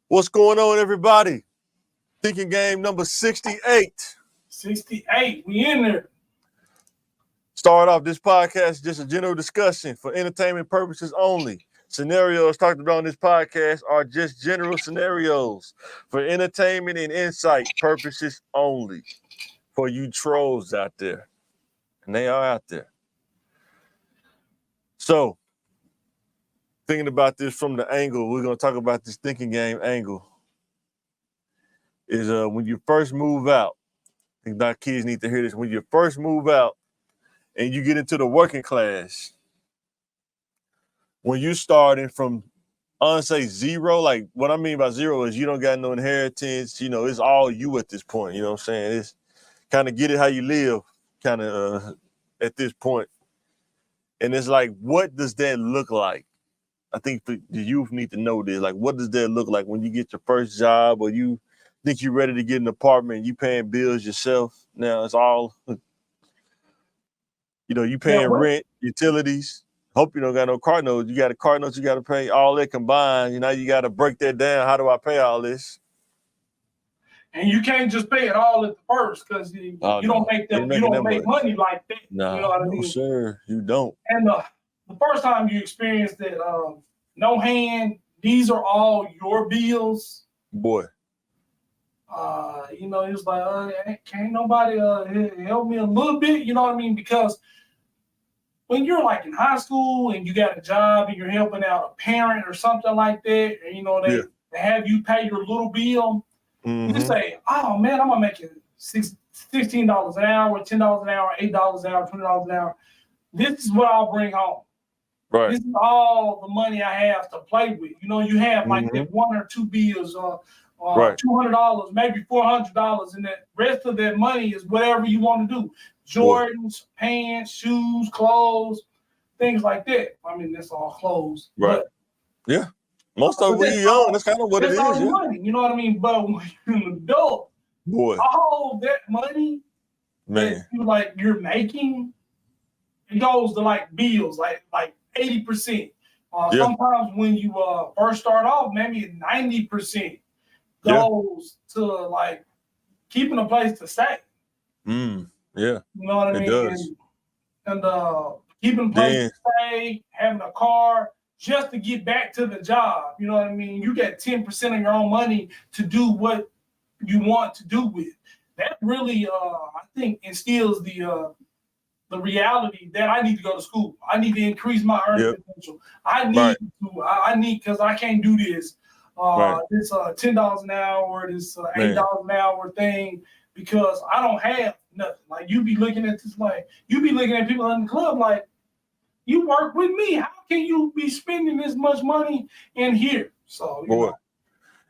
What's going on, everybody? Thinking game number 68. 68. We in there. Start off this podcast just a general discussion for entertainment purposes only. Scenarios talked about on this podcast are just general scenarios for entertainment and insight purposes only. For you trolls out there. And they are out there. So, thinking about this from the angle, we're going to talk about this thinking game angle. Is when you first move out, I think our kids need to hear this. When you first move out and you get into the working class, when you're starting from, I want to say zero, like what I mean by zero is you don't got no inheritance, it's all you at this point, you know what I'm saying? It's kind of get it how you live kind of at this point. And it's like, what does that look like? I think the youth need to know this. Like, what does that look like when you get your first job or you think you're ready to get an apartment, you paying bills yourself? Now it's all, you paying rent, utilities. Hope you don't got no car notes. You got a car notes you got to pay. All that combined, you got to break that down. How do I pay all this? And you can't just pay it all at the first because you don't make them. You don't make money like that. Nah, you know what I mean? No, sir, you don't. And the first time you experience that, no hand, these are all your bills. Boy. It's like, can't nobody help me a little bit? You know what I mean? Because when you're like in high school and you got a job and you're helping out a parent or something like that, and they have you pay your little bill, you say, oh man, I'm gonna make it $16 an hour, $10 an hour, $8 an hour, $20 an hour. This is what I'll bring home. Right. This is all the money I have to play with. You have like that one or two bills, right. $200, maybe $400, and the rest of that money is whatever you want to do. Jordans, pants, shoes, clothes, things like that. I mean, that's all clothes. Right. Yeah. Most of it when you're young, that's kind of what it is. That's all yeah. money, you know what I mean? But when you're an adult, all that money that you're making, it goes to like bills, like 80%. Sometimes when you first start off, maybe 90% goes to like keeping a place to stay. Yeah. You know what I mean? It does. And keeping a place to stay, having a car, just to get back to the job. You know what I mean? You get 10% of your own money to do what you want to do with. That really, I think, instills the reality that I need to go to school. I need to increase my earning potential. I need because I can't do this. This $10 an hour, this $8 an hour thing, because I don't have nothing. Like you be looking at this, like you be looking at people in the club, like you work with me. How can you be spending this much money in here? So,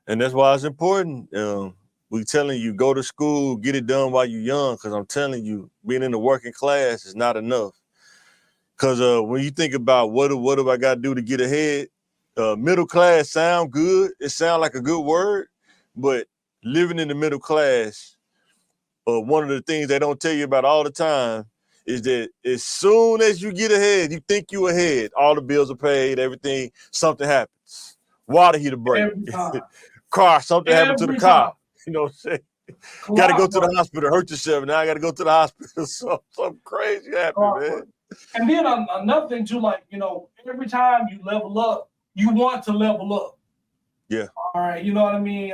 and that's why it's important. We telling you go to school, get it done while you're young. Because I'm telling you, being in the working class is not enough. Because when you think about what do I got to do to get ahead, middle class sound good. It sound like a good word, but living in the middle class, one of the things they don't tell you about all the time is that as soon as you get ahead, you think you ahead, all the bills are paid, everything, something happens. Water heater break. Car, something happened to the car. You know what I'm saying? Got to go to the hospital, hurt yourself. Now I got to go to the hospital. Something crazy happened, man. And then another thing too, like, every time you level up, you want to level up. Yeah. All right. You know what I mean?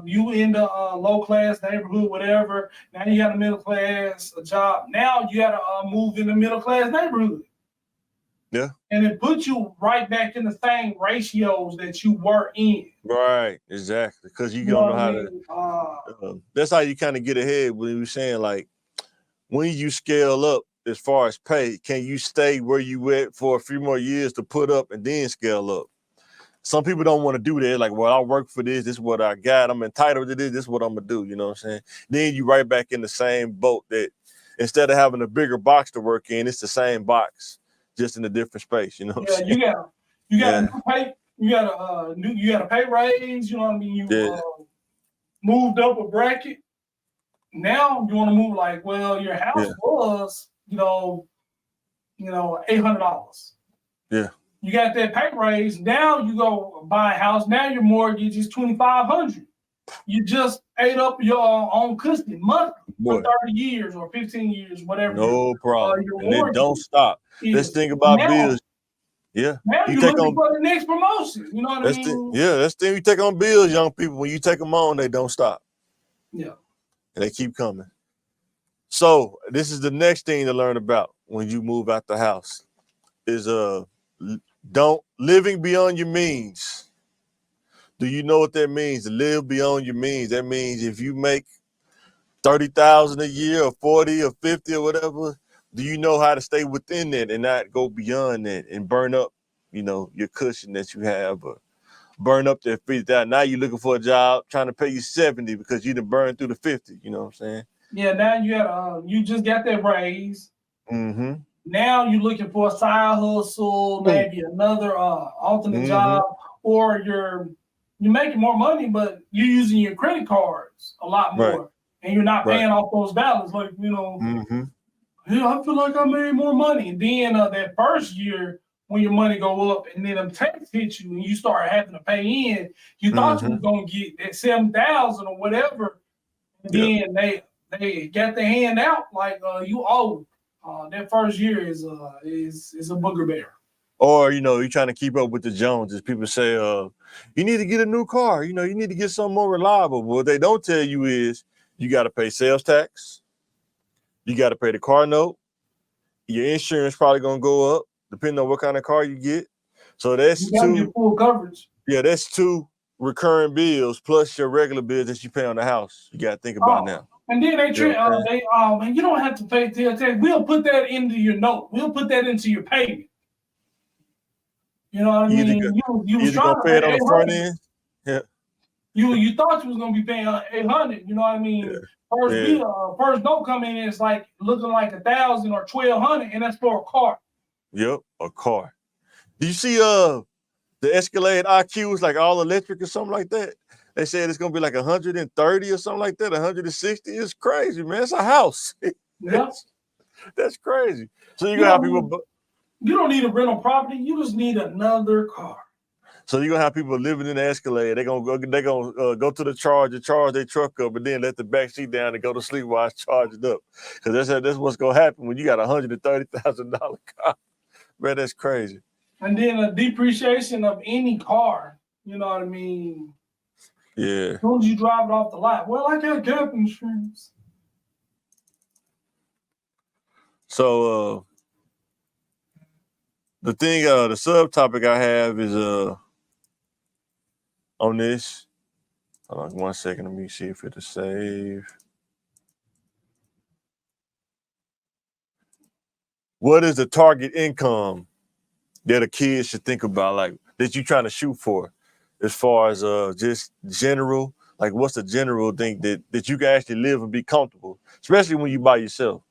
You in the low class neighborhood, whatever. Now you got a middle class, a job. Now you got to move in the middle class neighborhood. Yeah. And it puts you right back in the same ratios that you were in. Right. Exactly. Because you don't know how to. That's how you kind of get ahead when you were saying, like, when you scale up as far as pay, can you stay where you went for a few more years to put up and then scale up? Some people don't want to do that. Like, well, I work for this. This is what I got. I'm entitled to this. This is what I'm going to do. You know what I'm saying? Then you right back in the same boat that instead of having a bigger box to work in, it's the same box, just in a different space. You know what I'm saying? You got a pay raise. You know what I mean? You moved up a bracket. Now you want to move like, well, your house was, $800. Yeah. You got that pay raise. Now you go buy a house. Now your mortgage is $2,500. You just ate up your own cushion monthly for 30 years or 15 years, whatever. No problem. Your And it don't stop. Let's think about bills. Yeah. Now you're looking for the next promotion. You know what I mean? That's the thing. You take on bills, young people. When you take them on, they don't stop. Yeah. And they keep coming. So this is the next thing to learn about when you move out the house is living beyond your means. Do you know what that means? To live beyond your means. That means if you make 30,000 a year or 40 or 50 or whatever, do you know how to stay within that and not go beyond that and burn up, your cushion that you have, or burn up that 50,000. Now you're looking for a job trying to pay you 70 because you done burned through the 50. You know what I'm saying? Yeah. Now you just got that raise. Mm-hmm. Now you're looking for a side hustle, maybe another alternate job, or you're making more money, but you're using your credit cards a lot more, and you're not paying off those balance. Like, I feel like I made more money. And then that first year, when your money go up, and then them tax hit you, and you start having to pay in, you thought you was gonna get that 7,000 or whatever, and then they got their hand out like you owe. That first year is a booger bear. Or, you're trying to keep up with the Joneses. People say, you need to get a new car. You need to get something more reliable. But what they don't tell you is you got to pay sales tax. You got to pay the car note. Your insurance probably going to go up depending on what kind of car you get. So that's you get full coverage. Yeah, that's 2 recurring bills plus your regular bills that you pay on the house. You got to think about now. And then and you don't have to pay tax. We'll put that into your note. We'll put that into your payment. You know what I mean? You was trying to pay it on the front end. Yeah. You thought you was gonna be paying $800. You know what I mean? Yeah. First note coming in, it's like looking like $1,000 or $1,200, and that's for a car. Yep, a car. Do you see the Escalade IQ is like all electric or something like that? They said it's gonna be like 130 or something like that, 160. It's crazy, man. It's a house. Yeah. That's crazy. So you're gonna have people. You don't need a rental property. You just need another car. So you're gonna have people living in the Escalade. They're gonna go to the charge their truck up, and then let the back seat down and go to sleep while it's charged up. Because that's what's gonna happen when you got $130,000 car. Man, that's crazy. And then a depreciation of any car. You know what I mean? Yeah. As soon as you drive it off the lot, well, I got gap insurance. So the thing, the subtopic I have is on this. Hold on 1 second. Let me see if it'll save. What is the target income that a kid should think about, like that you're trying to shoot for, as far as just general? Like, what's the general thing that you can actually live and be comfortable, especially when you by yourself?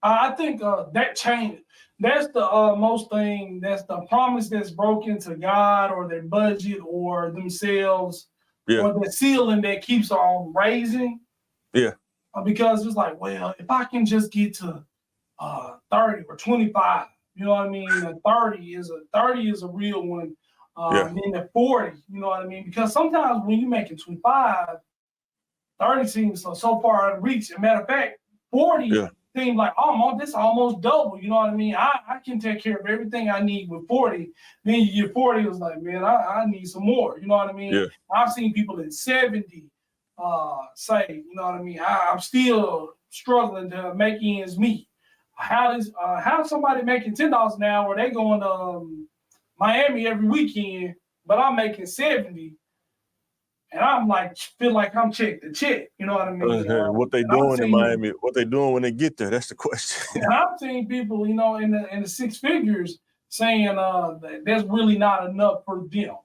I think that changed. That's the most thing. That's the promise that's broken to God or their budget or themselves, or the ceiling that keeps on raising. Yeah. Because it's like, well, if I can just get to 30 or 25, you know what I mean? 30 is a real one. And then the 40, you know what I mean? Because sometimes when you're making 25, 30 seems so far out of reach. As a matter of fact, 40 seems like almost double. You know what I mean? I can take care of everything I need with 40. Then you get 40, it's like, man, I need some more. You know what I mean? Yeah. I've seen people in 70 say, you know what I mean? I'm still struggling to make ends meet. How somebody making $10 an hour? They going to Miami every weekend, but I'm making 70. And I'm like, feel like I'm check to check. You know what I mean? What they doing in Miami? What they doing when they get there? That's the question. And I've seen people, in the 6 figures saying that that's really not enough for them.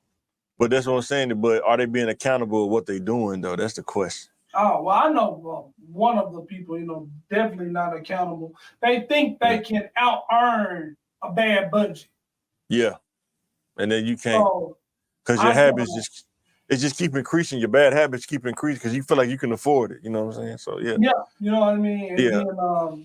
But that's what I'm saying. But are they being accountable of what they doing though? That's the question. Oh, well, I know one of the people, definitely not accountable. They think they can out earn a bad budget. Yeah, and then you can't, because your habits just. It just keep increasing. Your bad habits keep increasing because you feel like you can afford it. You know what I'm saying? So yeah. Yeah, you know what I mean? And Yeah.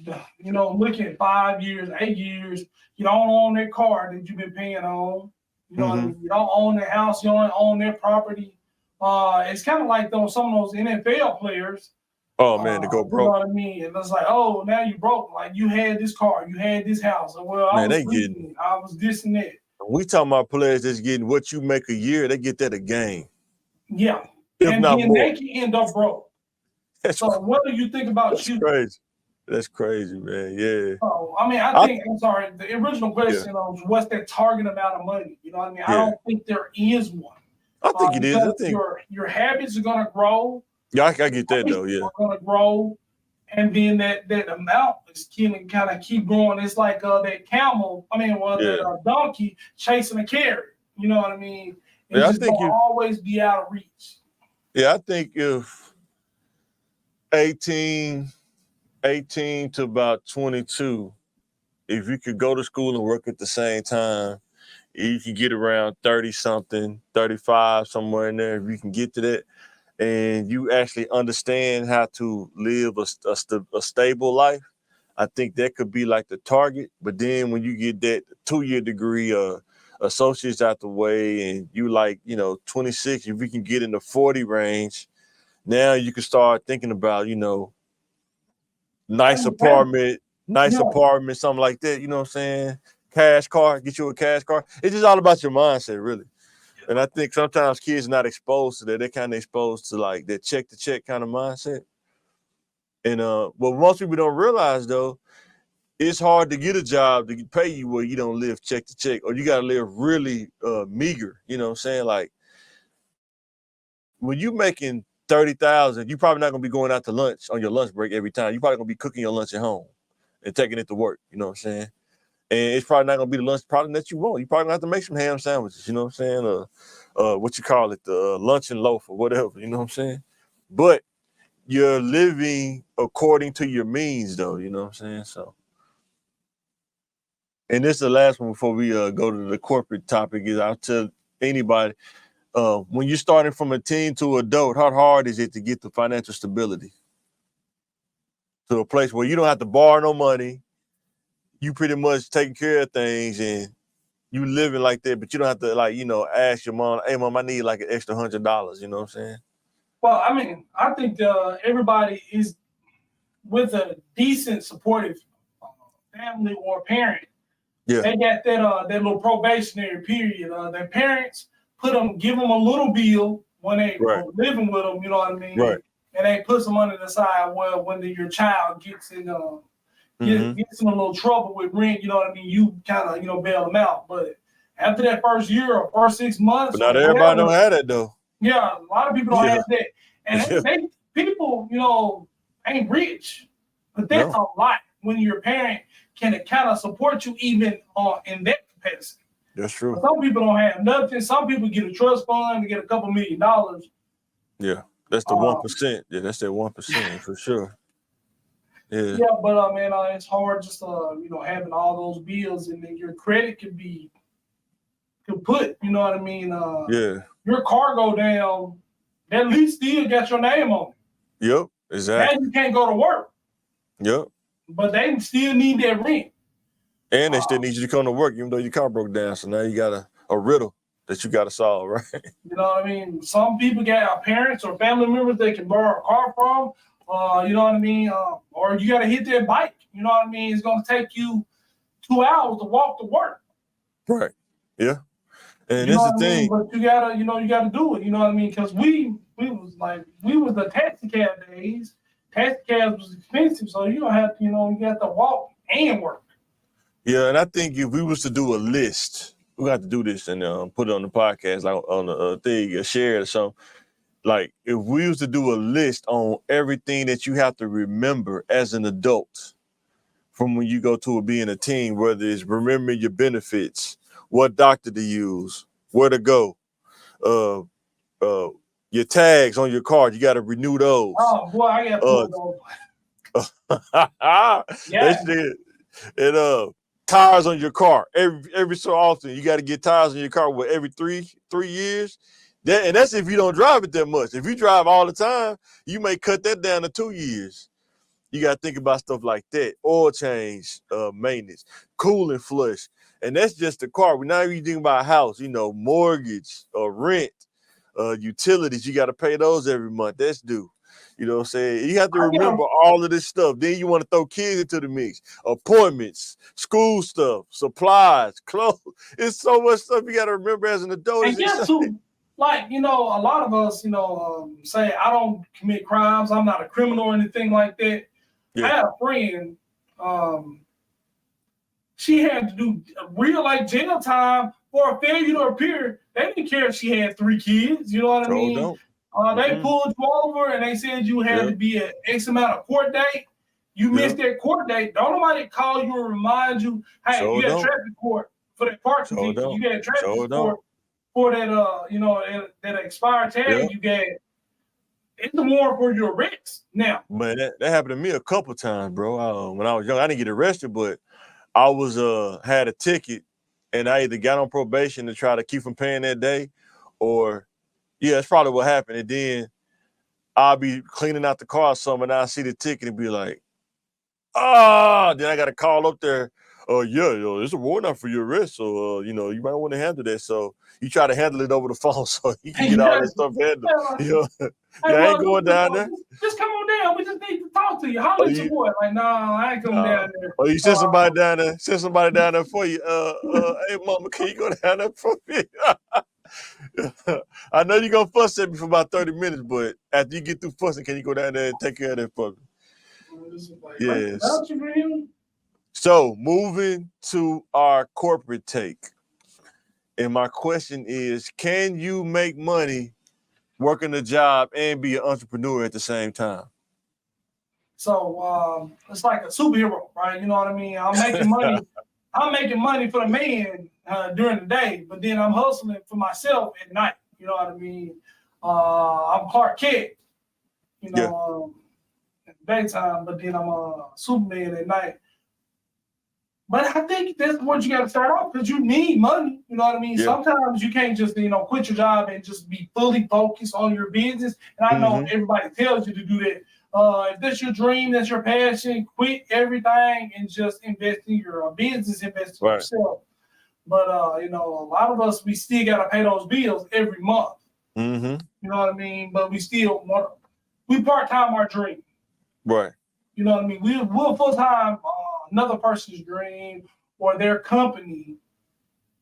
then, you know, looking at 5 years, 8 years, you don't own that car that you've been paying on. You know what I mean? You don't own the house, you don't own their property. It's kind of like some of those NFL players. Oh man, to go You know broke. what I mean? And it's like, oh, now you broke. Like you had this car, you had this house. And, well, I Man, was they getting. leasing, I was this and that. We talking about players that's getting what you make a year. They get that a game. Yeah, If and not then more. they can end up broke. So what do you think about you? Crazy. That's crazy, man. Yeah. Oh, I mean, I'm sorry. The original question was, what's that target amount of money? You know what I mean? I don't think there is one. I think it is. I think your habits are gonna grow. Yeah, I get that though. Yeah, are gonna grow, and then that amount is killing, kind of keep growing. It's like that camel. I mean, that donkey chasing a carrot. You know what I mean? It's just gonna always be out of reach. Yeah, I think if 18 to about 22, if you could go to school and work at the same time, you can get around 30 something, 35, somewhere in there. If you can get to that and you actually understand how to live a stable life, I think that could be like the target. But then when you get that 2-year degree, associates out the way, and you 26, if you can get in the 40 range, now you can start thinking about, nice apartment, something like that. You know what I'm saying? Cash car, get you a cash car. It's just all about your mindset, really. And I think sometimes kids are not exposed to that. They're kind of exposed to like that check to check kind of mindset. And what most people don't realize though, it's hard to get a job to pay you where you don't live check to check, or you got to live really meager. You know what I'm saying? Like when you making 30,000, you're probably not gonna be going out to lunch on your lunch break every time. You're probably gonna be cooking your lunch at home and taking it to work. You know what I'm saying? And it's probably not gonna be the lunch product that you want. You probably gonna have to make some ham sandwiches. You know what I'm saying? What you call it, the lunch and loaf or whatever. You know what I'm saying? But you're living according to your means, though. You know what I'm saying? So. And this is the last one before we go to the corporate topic. Is I'll tell anybody, when you're starting from a teen to adult, how hard is it to get the financial stability to a place where you don't have to borrow no money, you pretty much taking care of things and you living like that, but you don't have to ask your mom, hey mom, I need like an extra $100. You know what I'm saying? Well, I mean, I think everybody is with a decent supportive family or parent. Yeah. They got that little probationary period. Their parents give them a little bill when they are living with them. You know what I mean? Right. And they put some money aside. Well, when your child gets in gets in a little trouble with rent, you know what I mean? You kind of bail them out. But after that first year or first 6 months, but not everybody don't have that though. Yeah, a lot of people don't have that, and people ain't rich, but that's a lot when your parent can kind of support you even in that capacity. That's true. Some people don't have nothing. Some people get a trust fund to get a couple $1 million. Yeah, that's the 1%. Yeah, that's that 1% for sure. Yeah. Yeah, but man, it's hard just having all those bills, and then your credit could put. You know what I mean? Your car go down, they at least still got your name on it. Yep, exactly. Now you can't go to work. Yep. But they still need that rent. And they still need you to come to work, even though your car broke down. So now you got a riddle that you got to solve, right? You know what I mean? Some people got parents or family members they can borrow a car from. You know what I mean? Or you got to hit their bike. You know what I mean? It's going to take you 2 hours to walk to work. Right. Yeah. And that's the thing. But you gotta do it. You know what I mean? Because we was the taxi cab days. Taxi cabs was expensive, so you don't have to. You have to walk and work. Yeah, and I think if we was to do a list, we got to do this and put it on the podcast, like on the thing, share it or something. Like if we was to do a list on everything that you have to remember as an adult, from when you go to being a teen, whether it's remembering your benefits, what doctor to use, where to go, your tags on your car, you got to renew those. Oh boy, I got to those. Yeah. And tires on your car every so often. You got to get tires on your car every three years. And that's if you don't drive it that much. If you drive all the time, you may cut that down to 2 years. You got to think about stuff like that. Oil change, maintenance, cooling flush. And that's just the car. We're not even thinking about a house, mortgage or rent, utilities. You got to pay those every month. That's due. You know what I'm saying? You have to remember all of this stuff. Then you want to throw kids into the mix. Appointments, school stuff, supplies, clothes. It's so much stuff you got to remember as an adult. And guess who? Like, a lot of us, say, I don't commit crimes. I'm not a criminal or anything like that. Yeah. I had a friend, she had to do real jail time for a failure to appear. They didn't care if she had 3 kids. You know what I mean? They pulled you over and they said you had to be at X amount of court date. You missed that court date. Don't nobody call you and remind you, hey, you got traffic court for that parking ticket. You got traffic court for that that expired tag you got. It's a warrant for your arrest now. Man, that happened to me a couple times, bro. When I was young, I didn't get arrested, but I was had a ticket, and I either got on probation to try to keep from paying that day, or that's probably what happened. And then I'll be cleaning out the car or something, and I see the ticket and be like, then I got to call up there. It's a warrant out for your arrest, so you might want to handle that. So you try to handle it over the phone so you can get all that stuff handled. I ain't going down there. Just come on down. We just need to talk to you. Holler at your boy. Like, nah, I ain't coming down there. Or you send somebody down there. Send somebody down there for you. Hey, mama, can you go down there for me? I know you're gonna fuss at me for about 30 minutes, but after you get through fussing, can you go down there and take care of that for me? Yes. So moving to our corporate take. And my question is, can you make money working a job and be an entrepreneur at the same time? So it's like a superhero, right? You know what I mean? I'm making money. I'm making money for the man during the day, but then I'm hustling for myself at night. You know what I mean? I'm Clark Kent, in the daytime, but then I'm a Superman at night. But I think that's what you got to start off, because you need money. You know what I mean? Yeah. Sometimes you can't just, quit your job and just be fully focused on your business. And I know everybody tells you to do that. If that's your dream, that's your passion, quit everything and just invest in your business, invest in yourself. But, a lot of us, we still got to pay those bills every month. You know what I mean? But we still we part-time our dream. Right. You know what I mean? We'll full-time another person's dream or their company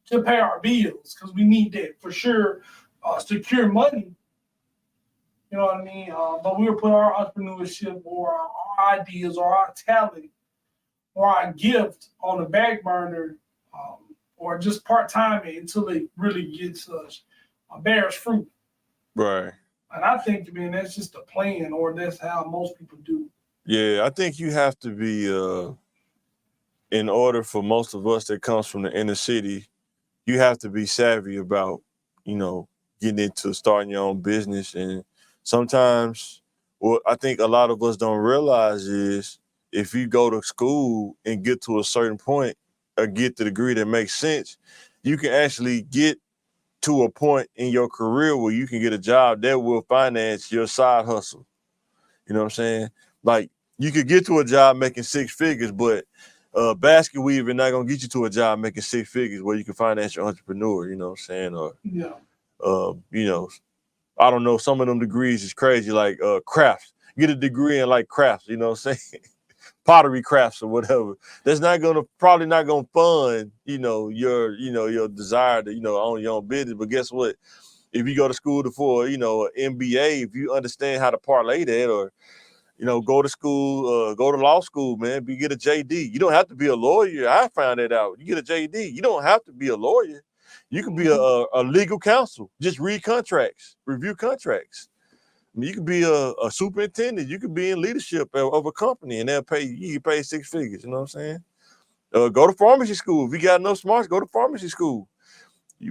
to pay our bills, because we need that for sure. Secure money. You know what I mean? But we'll put our entrepreneurship or our ideas or our talent or our gift on the back burner, or just part-time it until it really gets bears fruit. Right. And I think, man, that's just a plan, or that's how most people do. Yeah, I think you have to be, in order for most of us that comes from the inner city, you have to be savvy about, getting into starting your own business. And sometimes what I think a lot of us don't realize is, if you go to school and get to a certain point or get the degree that makes sense, you can actually get to a point in your career where you can get a job that will finance your side hustle. You know what I'm saying? Like, you could get to a job making 6 figures, but basket weaving not gonna get you to a job making 6 figures where you can finance your entrepreneur. You know what I'm saying? Or I don't know. Some of them degrees is crazy, like crafts. Get a degree in like crafts. You know what I'm saying? Pottery crafts or whatever. That's probably not gonna fund your desire to own your own business. But guess what? If you go to school for an MBA, if you understand how to parlay that, or go to school, go to law school, man, get a JD. You don't have to be a lawyer. I found that out. You get a JD. You don't have to be a lawyer. You can be a legal counsel. Just read contracts, review contracts. I mean, you could be a superintendent. You could be in leadership of a company, and they'll pay you. You pay 6 figures. You know what I'm saying? Go to pharmacy school. If you got enough smarts, go to pharmacy school.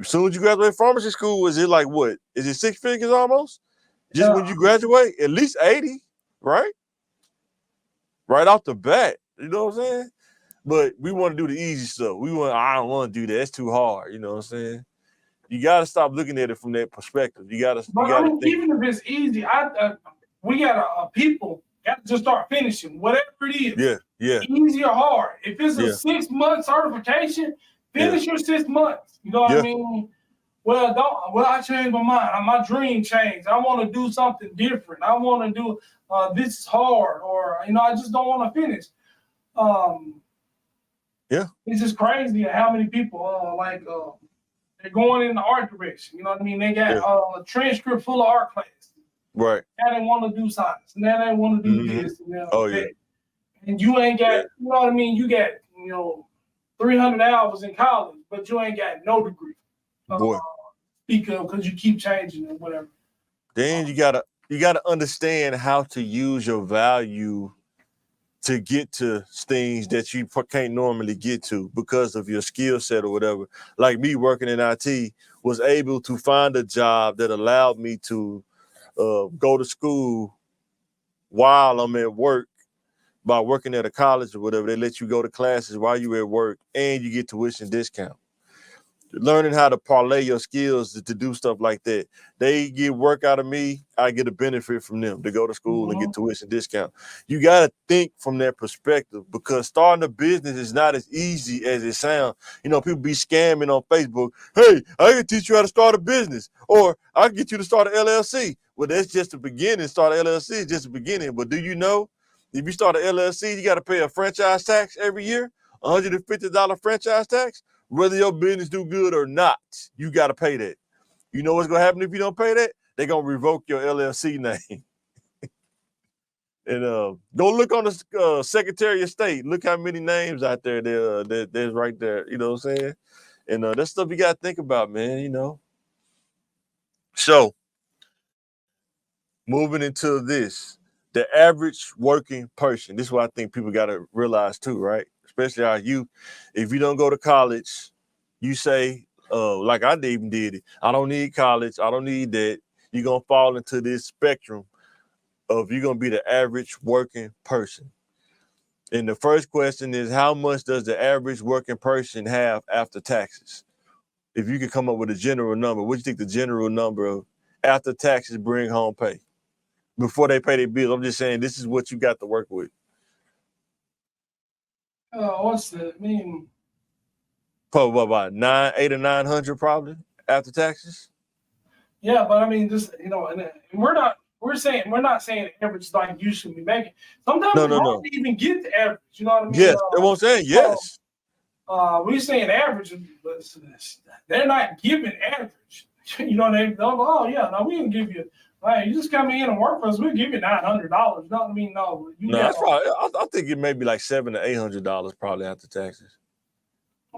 As soon as you graduate pharmacy school, is it like what? Is it 6 figures almost? Just when you graduate, at least 80, right? Right off the bat. You know what I'm saying? But we want to do the easy stuff. I don't want to do that. It's too hard. You know what I'm saying? You got to stop looking at it from that perspective. You got to. But I mean, even if it's easy, we got people got to just start finishing whatever it is. Yeah. Easy or hard. If it's a 6-month certification, finish your 6 months. You know what I mean? Well, I changed my mind. My dream changed. I want to do something different. I want to do this is hard, or I just don't want to finish. It's just crazy how many people they're going in the art direction. You know what I mean? They got a transcript full of art classes. Right. Now they want to do science. Now they want to do this. that. And you ain't got, you know what I mean? You got, 300 hours in college, but you ain't got no degree. Speak of, because you keep changing and whatever. Then you gotta understand how to use your value to get to things that you can't normally get to because of your skill set or whatever. Like me working in IT, was able to find a job that allowed me to go to school while I'm at work. By working at a college or whatever, they let you go to classes while you're at work and you get tuition discount. Learning how to parlay your skills to do stuff like that. They get work out of me, I get a benefit from them to go to school and get tuition discount. You got to think from that perspective, because starting a business is not as easy as it sounds. People be scamming on Facebook. Hey, I can teach you how to start a business, or I can get you to start an LLC. Well, that's just the beginning. Start an LLC is just the beginning. But do you know, if you start an LLC, you got to pay a franchise tax every year, $150 franchise tax? Whether your business do good or not, you got to pay that. You know what's going to happen if you don't pay that? They're going to revoke your LLC name. And go look on the Secretary of State. Look how many names out there there's right there. You know what I'm saying? And that's stuff you got to think about, man, So, moving into this, the average working person, this is what I think people got to realize too, right? Especially our youth. If you don't go to college, you say, like I even did it, I don't need college, I don't need that. You're going to fall into this spectrum of you're going to be the average working person. And the first question is, how much does the average working person have after taxes? If you could come up with a general number, what do you think the general number of after taxes bring home pay? Before they pay their bills, I'm just saying this is what you got to work with. What's that? I mean, probably about 800 or 900 probably after taxes. Yeah, but I mean, just and we're not saying average like you should be making. Sometimes it's hard to even get the average. You know what I mean? Yes, that's what I'm saying. Yes. We're saying average, but they're not giving average. You know what I mean? Oh yeah, no, we can give you. Hey, you just come in and work for us, we'll give you $900. You know what I mean? No, that's probably. I think it may be like $700 to $800 probably after taxes.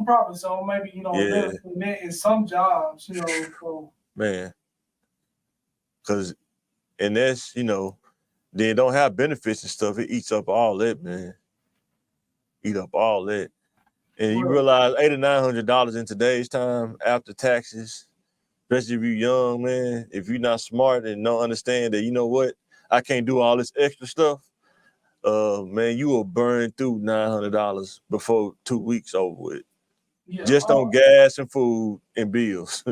Probably so. Maybe in some jobs, So. Man, because and that's they don't have benefits and stuff. It eats up all that, man. Eat up all that, and you realize $800 or $900 in today's time after taxes. Especially if you're young, man, if you're not smart and don't understand that, you know what, I can't do all this extra stuff, man, you will burn through $900 before 2 weeks over with. Yeah. Just on gas and food and bills.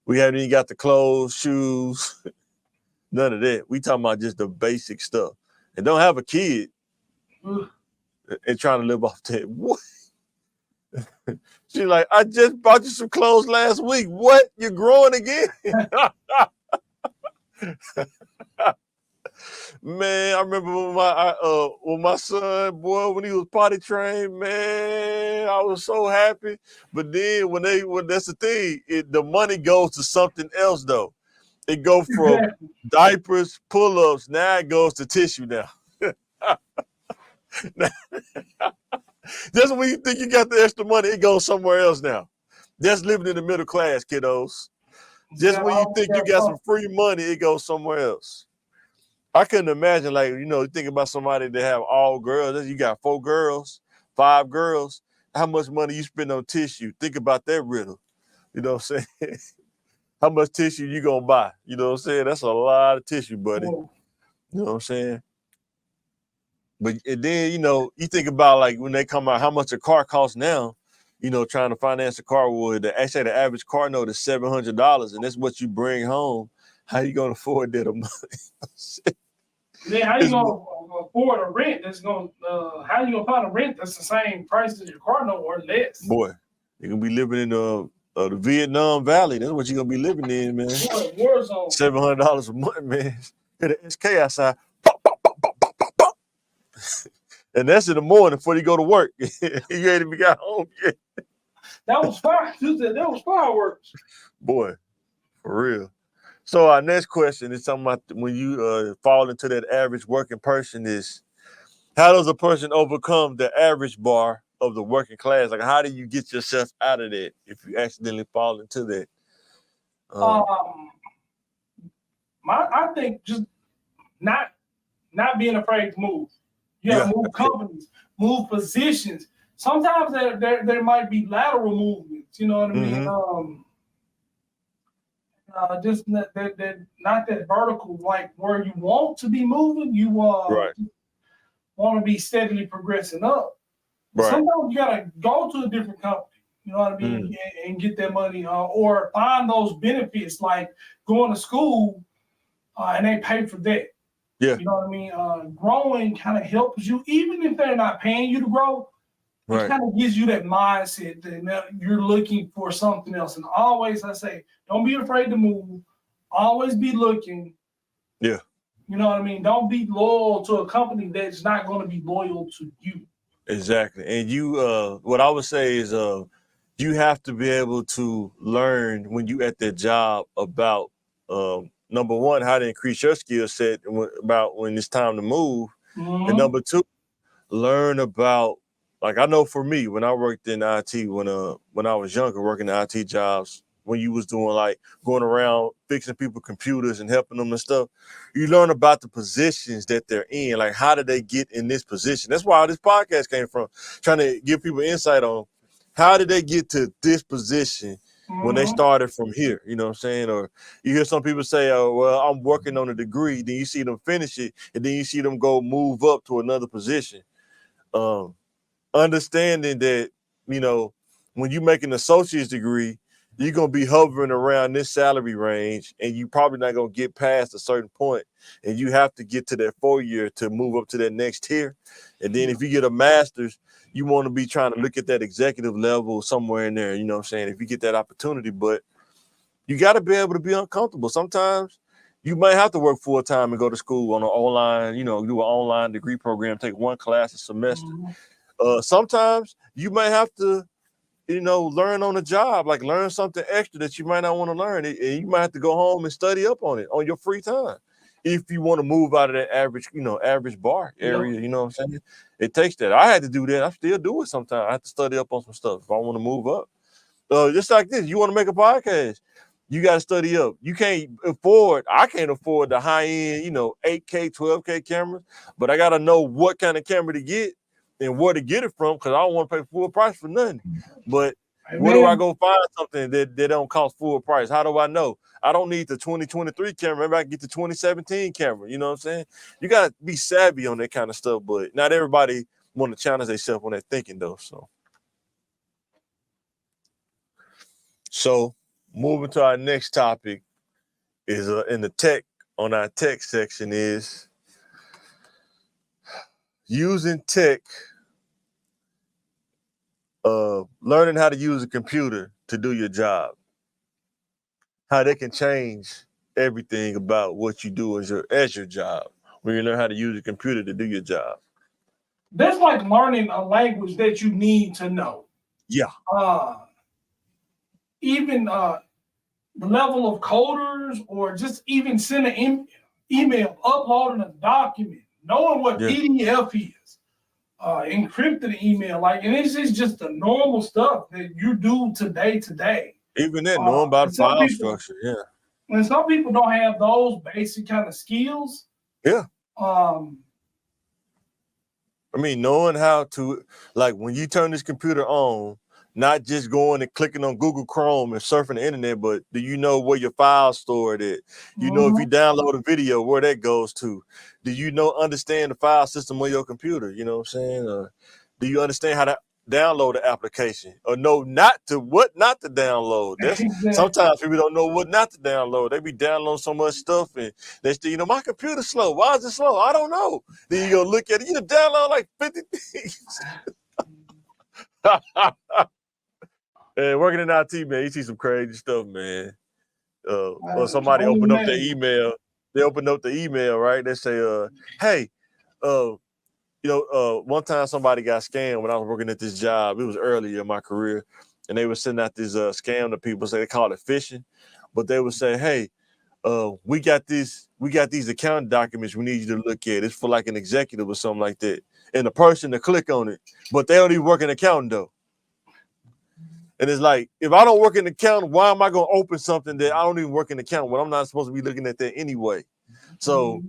We haven't even got the clothes, shoes, none of that. We talking about just the basic stuff. And don't have a kid and trying to live off that. What? She's like, I just bought you some clothes last week. What? You're growing again? Man, I remember when my son, boy, when he was potty trained, man, I was so happy. But then when that's the thing, the money goes to something else though. It goes from diapers, pull-ups, now it goes to tissue now. Just when you think you got the extra money, it goes somewhere else now. That's living in the middle class, kiddos. Just when you think you got some free money, it goes somewhere else. I couldn't imagine, you think about somebody that have all girls. You got 4 girls, 5 girls. How much money you spend on tissue? Think about that riddle. You know what I'm saying? How much tissue you gonna buy? You know what I'm saying? That's a lot of tissue, buddy. You know what I'm saying? But then, you think about when they come out, how much a car costs now. you know, trying to finance a car would. Actually, the average car note is $700, and that's what you bring home. How you gonna afford that a month? Then how you gonna afford a rent that's gonna how you gonna find a rent that's the same price as your car note or less? Boy, you're gonna be living in the Vietnam Valley. That's what you're gonna be living in, man. War zone. $700 a month, man. Hit an SK outside. Pop, pop, pop, pop, pop, pop, pop. And that's in the morning before you go to work. You ain't even got home yet. That was fire. You said that was fireworks. Boy, for real. So our next question is talking about when you fall into that average working person is, how does a person overcome the average bar of the working class? Like, how do you get yourself out of that if you accidentally fall into that? I think just not being afraid to move. You gotta move companies, move positions. Sometimes there might be lateral movements. You know what I mean? Just not that vertical, like where you want to be moving. You want to be steadily progressing up. Right. Sometimes you gotta go to a different company. You know what I mean, and get that money, or find those benefits like going to school, and they pay for that. Yeah. You know what I mean? Growing kind of helps you, even if they're not paying you to grow. It kind of gives you that mindset that you're looking for something else. And always, I say, don't be afraid to move. Always be looking. Yeah. You know what I mean? Don't be loyal to a company that's not going to be loyal to you. Exactly. And you, what I would say is, you have to be able to learn when you at that job about, number one, how to increase your skill set about when it's time to move. And number two, learn about, like, I know for me, when I worked in IT, when I was younger, working in IT jobs, when you was doing like going around fixing people's computers and helping them and stuff, you learn about the positions that they're in. Like, how did they get in this position? That's why this podcast came from, trying to give people insight on how did they get to this position when they started from here, you know what I'm saying? Or you hear some people say, oh, well, I'm working on a degree. Then you see them finish it, and then you see them go move up to another position. Understanding that, you know, when you make an associate's degree, you're going to be hovering around this salary range, and you probably not going to get past a certain point, and you have to get to that 4-year to move up to that next tier. And then if you get a master's, you want to be trying to look at that executive level somewhere in there, you know what I'm saying, if you get that opportunity. But you got to be able to be uncomfortable. Sometimes you might have to work full-time and go to school on an online, you know, do an online degree program, take one class a semester. Sometimes you might have to, you know, learn on the job, like learn something extra that you might not want to learn. And you might have to go home and study up on it on your free time. If you want to move out of that average, you know, average bar area, you know what I'm saying? It takes that. I had to do that. I still do it sometimes. I have to study up on some stuff if I want to move up. Just like this, you want to make a podcast, you got to study up. You can't afford, I can't afford the high-end, you know, 8K, 12K cameras, but I got to know what kind of camera to get and where to get it from, because I don't want to pay full price for nothing. But where do I go find something that don't cost full price? How do I know? I don't need the 2023 camera. Maybe I can get the 2017 camera. You know what I'm saying? You got to be savvy on that kind of stuff, but not everybody want to challenge themselves on that thinking, though. So moving to our next topic is in the tech, on our tech section, is using tech, learning how to use a computer to do your job. How they can change everything about what you do as your job when you learn how to use a computer to do your job. That's like learning a language that you need to know. Yeah. Even the level of coders, or just even sending an email, uploading a document, knowing what PDF is, encrypted email, like, and it's just the normal stuff that you do today. Even that, knowing about file structure, And some people don't have those basic kind of skills. Yeah. I mean, knowing how to, like, when you turn this computer on, not just going and clicking on Google Chrome and surfing the internet, but do you know where your file's stored at? You know, if you download a video, where that goes to? Do you understand the file system on your computer? You know what I'm saying? Do you understand how to download the application or know what not to download. That's Exactly. sometimes people don't know what not to download. They be downloading so much stuff and they still, my computer's slow. Why is it slow? I don't know. Then you go look at it, you download like 50 things. And working in IT, man, you see some crazy stuff, man. Or somebody opened up their email. They opened up the email, right? They say, hey, one time somebody got scammed when I was working at this job. It was early in my career, and they were sending out this scam to people. So they call it phishing, but they would say, "Hey, we got these accounting documents we need you to look at. It's for like an executive or something like that." And the person to click on it, but they don't even work in accounting though. And it's like, if I don't work in accounting, why am I going to open something that I don't even work in accounting when I'm not supposed to be looking at that anyway? So.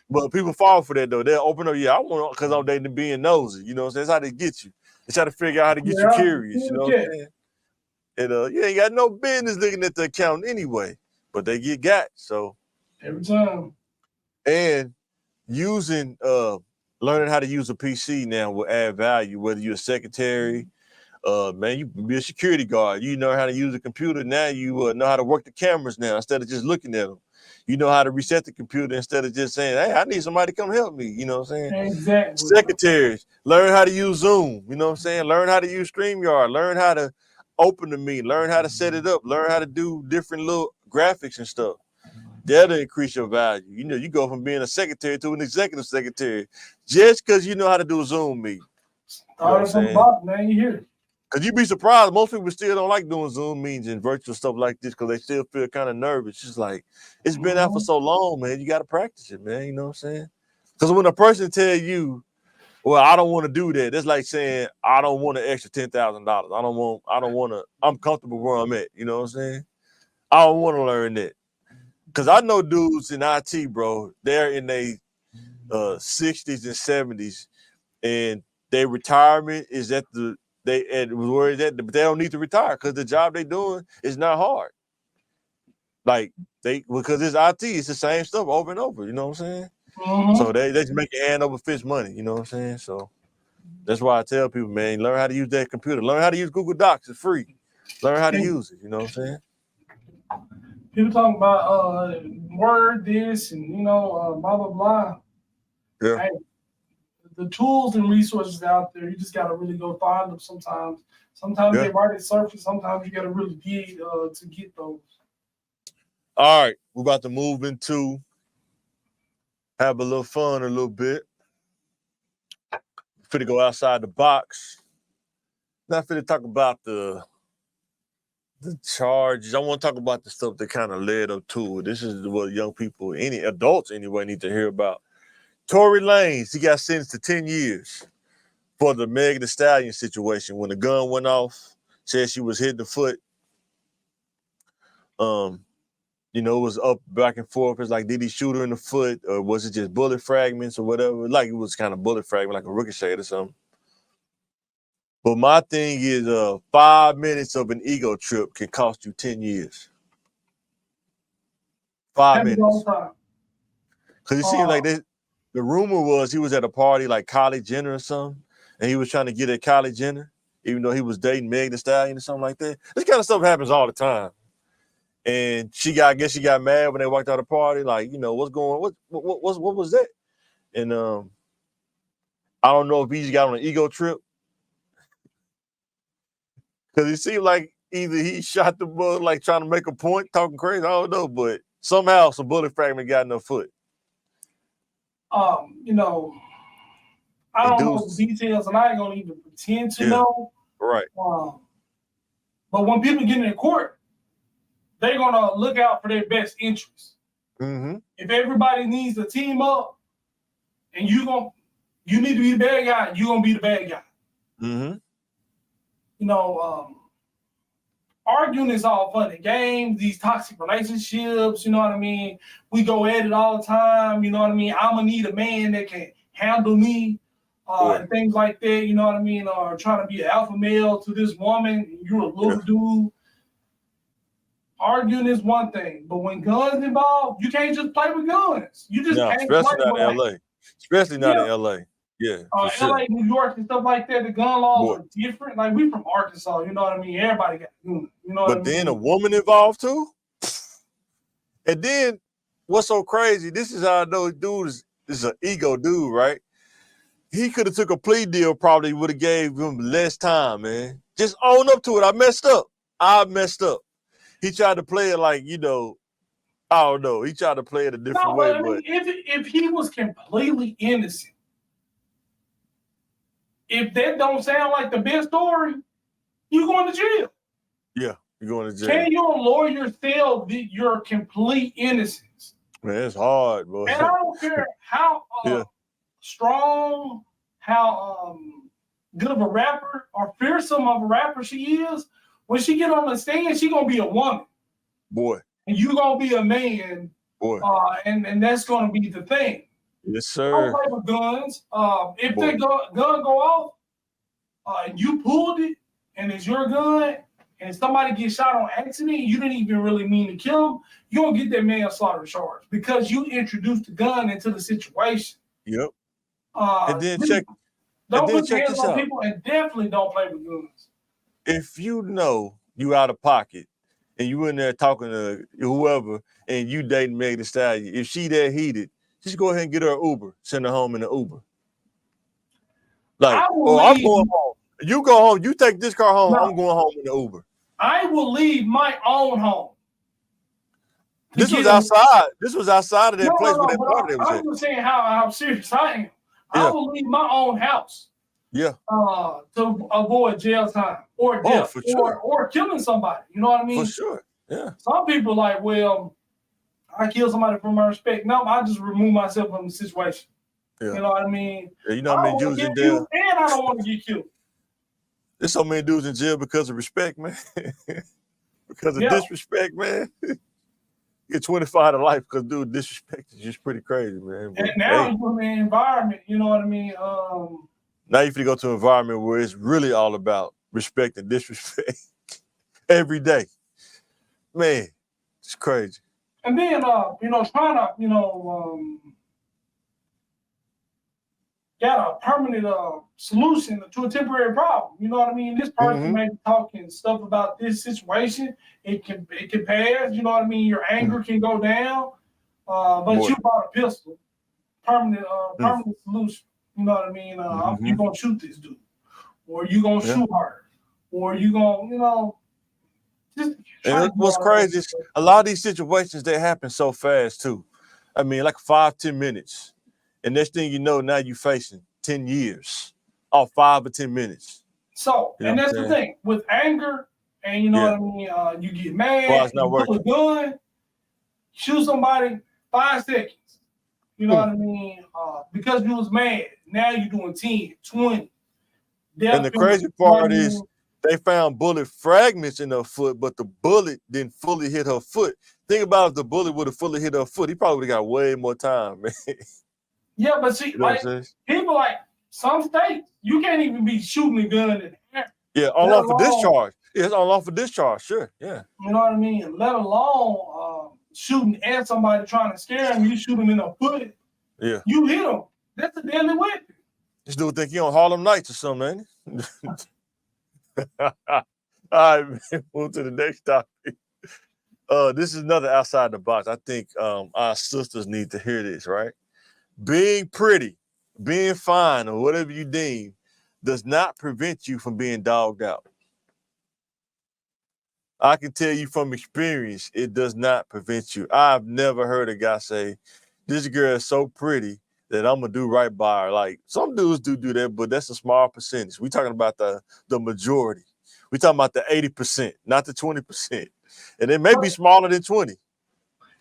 But people fall for that though. They'll open up, I want because I'm dating being nosy. You know what I'm saying? That's how they get you. They try to figure out how to get you curious. You know what I'm saying? And you ain't got no business looking at the account anyway. But they get got. So every time. And using learning how to use a PC now will add value, whether you're a secretary, man, you be a security guard. You know how to use a computer. Now you know how to work the cameras now instead of just looking at them. You know how to reset the computer instead of just saying, hey, I need somebody to come help me. You know what I'm saying? Exactly. Secretaries, learn how to use Zoom. You know what I'm saying? Learn how to use StreamYard. Learn how to open the meeting. Learn how to set it up. Learn how to do different little graphics and stuff. That'll increase your value. You know, you go from being a secretary to an executive secretary just because you know how to do a Zoom meeting. Starting from the bottom, man, you hear it. Because you'd be surprised, most people still don't like doing Zoom meetings and virtual stuff like this because they still feel kind of nervous. It's like, it's been out for so long, man. You got to practice it, man. You know what I'm saying? Because when a person tell you, well, I don't want to do that, that's like saying, I don't want an extra $10,000. I don't want to, I'm comfortable where I'm at. You know what I'm saying? I don't want to learn that. Because I know dudes in IT, bro, they're in their 60s and 70s, and their retirement is at where is that, but they don't need to retire because the job they doing is not hard. Like because it's IT, it's the same stuff over and over. You know what I'm saying? Mm-hmm. So they just make your hand over fist money. You know what I'm saying? So that's why I tell people, man, learn how to use that computer. Learn how to use Google Docs. It's free. Learn how to use it. You know what I'm saying? People talking about Word this and blah blah blah. Yeah. Hey, the tools and resources out there, you just got to really go find them sometimes. Sometimes they right at surface. Sometimes you got to really dig to get those. All right. We're about to move into have a little fun a little bit. Fit to go outside the box. Not fit to talk about the charges. I want to talk about the stuff that kind of led up to it. This is what young people, any adults anyway, need to hear about. Tory Lanez, he got sentenced to 10 years for the Meg Thee Stallion situation. When the gun went off, said she was hit in the foot. It was up back and forth. It's like, did he shoot her in the foot, or was it just bullet fragments or whatever? Like it was kind of bullet fragment, like a ricochet or something. But my thing is 5 minutes of an ego trip can cost you 10 years. 5 minutes. Because it seemed like the rumor was he was at a party like Kylie Jenner or something, and he was trying to get at Kylie Jenner, even though he was dating Meg Thee Stallion or something like that. This kind of stuff happens all the time. And I guess she got mad when they walked out of the party, like, what's going on? What was that? And I don't know if he just got on an ego trip. Because it seemed like either he shot the bullet, like trying to make a point, talking crazy, I don't know, but somehow some bullet fragment got in her foot. I don't know the details, and I ain't gonna even pretend to know. Right. But when people get in court, they're gonna look out for their best interests. Mm-hmm. If everybody needs to team up, and you need to be the bad guy, you're gonna be the bad guy. Mm-hmm. Arguing is all fun and games, these toxic relationships, you know what I mean? We go at it all the time, you know what I mean? I'm gonna need a man that can handle me, and things like that, you know what I mean? Or trying to be an alpha male to this woman, you're a little dude. Arguing is one thing, but when guns involved, you can't just play with guns. You just can't especially play not in LA. Especially not in LA. Yeah, for sure. LA, New York, and stuff like that, the gun laws Boy. are different. Like we from Arkansas, you know what I mean? Everybody got guns, you know what I But mean? then a woman involved too. And then what's so crazy? This is how I know dude is an ego dude, right? He could have took a plea deal, probably would have gave him less time, man. Just own up to it. I messed up. He tried to play it like, you know, I don't know. He tried to play it a different No, way, but I mean, if he was completely innocent, if that don't sound like the best story, you going to jail. Yeah, you're going to jail. Can your lawyer sell your complete innocence? Man, it's hard, boy. And I don't care how strong, how good of a rapper or fearsome of a rapper she is. When she get on the stand, she gonna be a woman. Boy. And you gonna be a man. Boy. And that's gonna be the thing. Yes, sir. Don't play with guns. If the gun go off, and you pulled it, and it's your gun, and somebody gets shot on accident, you didn't even really mean to kill him, you don't get that manslaughter charge because you introduced the gun into the situation. Yep. And then don't put your hands on people, and definitely don't play with guns. If you know you out of pocket and you in there talking to whoever and you dating Meg Thee Stallion, if she that heated, just go ahead and get her an Uber, send her home in an Uber. Like, I'm going home. You go home. You take this car home. No, I'm going home in the Uber. I will leave my own home. This was outside. This was outside of that place where that party was at. I'm just saying how serious I am. Yeah. I will leave my own house. Yeah. To avoid jail time or death or killing somebody. You know what I mean? For sure. Yeah. Some people are like, well, I kill somebody for my respect. No, I just remove myself from the situation. Yeah. You know what I mean? Yeah, you know how many dudes in jail? And I don't want to get killed. There's so many dudes in jail because of respect, man. Because of disrespect, man. You get 25 to life because dude, disrespect is just pretty crazy, man. But, and now you're in the environment, you know what I mean? Now you have to go to an environment where it's really all about respect and disrespect every day. Man, it's crazy. And then, trying to, got a permanent solution to a temporary problem. You know what I mean? This person may be talking stuff about this situation. It can pass. You know what I mean? Your anger can go down. But you bought a pistol. Permanent solution. You know what I mean? You gonna shoot this dude, or you gonna shoot her, or you gonna, just. And what's crazy is a lot of these situations, they happen so fast too. I mean, like 5-10 minutes. And next thing you know, now you're facing 10 years off 5 or 10 minutes. So, and that's the thing with anger, and you know what I mean. You get mad, you pull a gun, shoot somebody 5 seconds. You know what I mean? Because you was mad, now you're doing 10, 20. And the crazy part is they found bullet fragments in her foot, but the bullet didn't fully hit her foot. Think about if the bullet would have fully hit her foot, he probably would have got way more time, man. Yeah, but see, people like some states, you can't even be shooting a gun in the air. Yeah, unlawful discharge. Yeah, it's unlawful discharge, sure, yeah. You know what I mean? Let alone shooting at somebody trying to scare them, you shoot them in the foot. Yeah. You hit them. That's a deadly weapon. This dude think he on Harlem Nights or something, ain't he? All right, man, move to the next topic. This is another outside the box. I think our sisters need to hear this, right? Being pretty, being fine, or whatever you deem, does not prevent you from being dogged out. I can tell you from experience, it does not prevent you. I've never heard a guy say, this girl is so pretty that I'm going to do right by her. Like, some dudes do that, but that's a small percentage. We're talking about the majority. We're talking about the 80%, not the 20%. And it may be smaller than 20.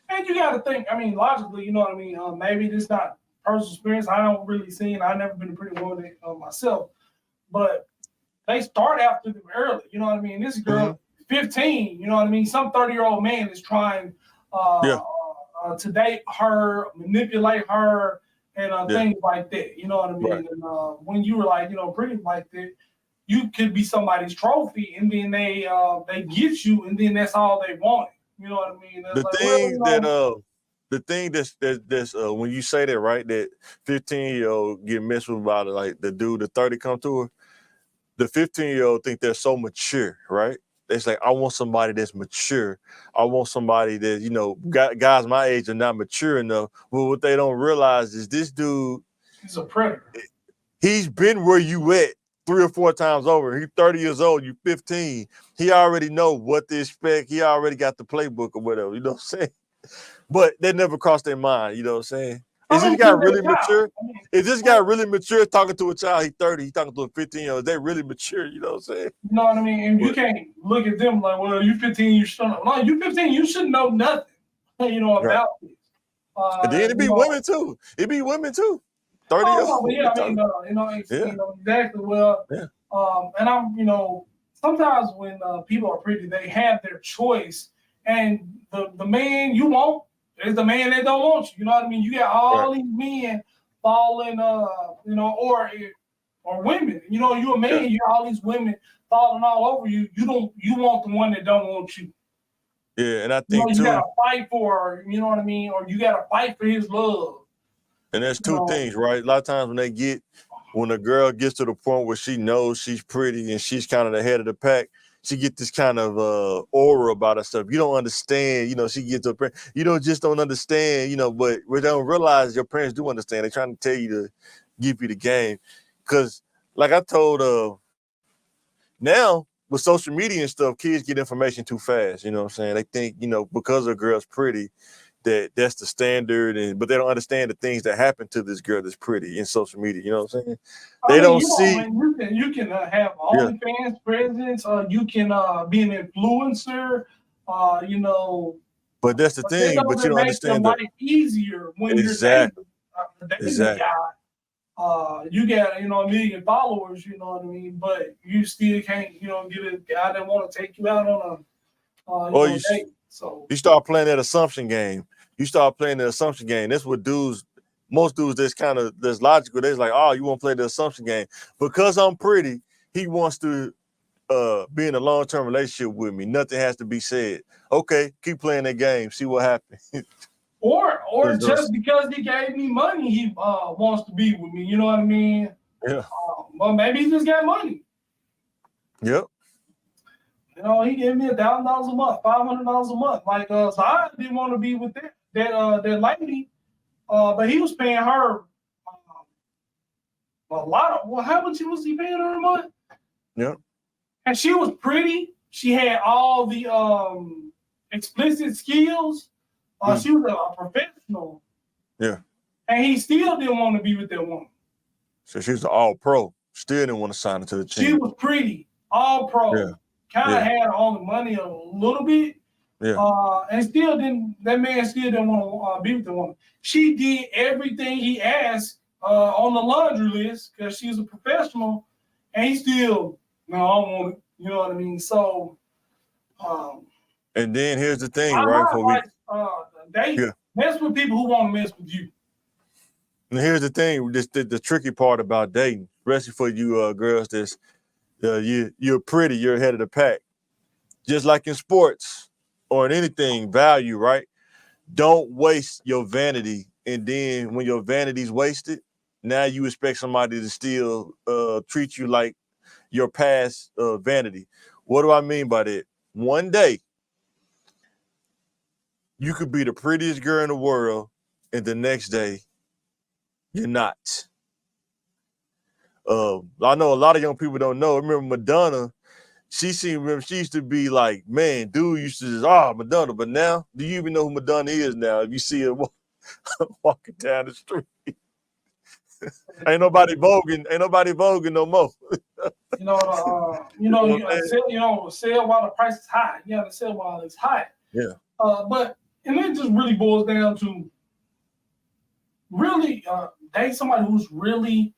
And you got to think, I mean, logically, you know what I mean? Maybe this not personal experience. I don't really see it. I've never been a pretty woman myself. But they start after them early. You know what I mean? This girl, 15, you know what I mean? Some 30-year-old man is trying to date her, manipulate her, and things like that. You know what I mean? Right. And when you were like, pretty like that, you could be somebody's trophy, and then they get you, and then that's all they wanted. You know what I mean? The thing the thing that's when you say that, right, that 15-year-old get messed with by like the dude, the 30 come to her, the 15-year-old think they're so mature, right? It's like, I want somebody that's mature. I want somebody that, you know, guys my age are not mature enough. Well, what they don't realize is this dude, he's a predator. He's been where you at 3 or 4 times over. He's 30 years old, you 15. He already know what to expect. He already got the playbook or whatever, you know what I'm saying? But that never crossed their mind, you know what I'm saying? Is this guy really mature? Is this guy really mature talking to a child? He's 30, he's talking to a 15-year-old. They really mature, you know what I'm saying? You know what I mean? And you can't look at them like, well, you 15, you should know. No, you 15, you should know nothing, you know, about this. And then it be women too. It be women too. 30 years old. Yeah, I mean, you know exactly. Well, and I'm, you know, sometimes when people are pretty, they have their choice, and the man you want is the man that don't want you. You know what I mean? You got all these men falling, you know, or women. You know, you're a man. You got all these women falling all over you. You want the one that don't want you. Yeah, and I think you gotta fight for, you know what I mean, or you gotta fight for his love. And there's two things, right? A lot of times when a girl gets to the point where she knows she's pretty and she's kind of the head of the pack, she get this kind of aura about herself. You don't understand, you know, she gets to a point, you just don't understand, you know, but we don't realize your parents do understand. They're trying to tell you to give you the game. Because like I told, now with social media and stuff, kids get information too fast, you know what I'm saying? They think, you know, because a girl's pretty, that's the standard, but they don't understand the things that happen to this girl that's pretty in social media. You know what I'm saying? They don't see. You can have OnlyFans presence. You can be an influencer. You know. But that's the thing. But you don't understand life easier when you're dating a guy. You got, you know, 1 million followers. You know what I mean? But you still can't, you know, get a guy that want to take you out on a date. So you start playing that assumption game. That's what most dudes that's logical. They're like, oh, you want to play the assumption game. Because I'm pretty, he wants to be in a long-term relationship with me. Nothing has to be said. Okay, keep playing that game. See what happens. or just because he gave me money, he wants to be with me. You know what I mean? Yeah. Well, maybe he just got money. Yep. You know, he gave me $1,000 a month, $500 a month. Like, so I didn't want to be with that lady, but he was paying her a lot of. Well, how much was he paying her a month? Yeah. And she was pretty. She had all the explicit skills. She was a professional. Yeah. And he still didn't want to be with that woman. So she was an all-pro. Still didn't want to sign her to the team. She was pretty, all-pro. Yeah. Kind of had all the money a little bit. Yeah. And that man still didn't want to be with the woman. She did everything he asked on the laundry list because she's a professional, and he still, no, I don't want it. You know what I mean? So, and then here's the thing, right? Mess with people who want to mess with you. And here's the thing, the tricky part about dating, especially for you girls that's you're pretty, you're ahead of the pack. Just like in sports or in anything, value, right? Don't waste your vanity. And then when your vanity's wasted, now you expect somebody to still treat you like your past vanity. What do I mean by that? One day, you could be the prettiest girl in the world, and the next day, you're not. I know a lot of young people don't know. I remember Madonna. She used to be like, man, dude used to just, Madonna. But now, do you even know who Madonna is now? If you see her walking down the street, ain't nobody voguing no more. Sell while the price is high. You have to sell while it's high. Yeah. And it just really boils down to really date somebody who's really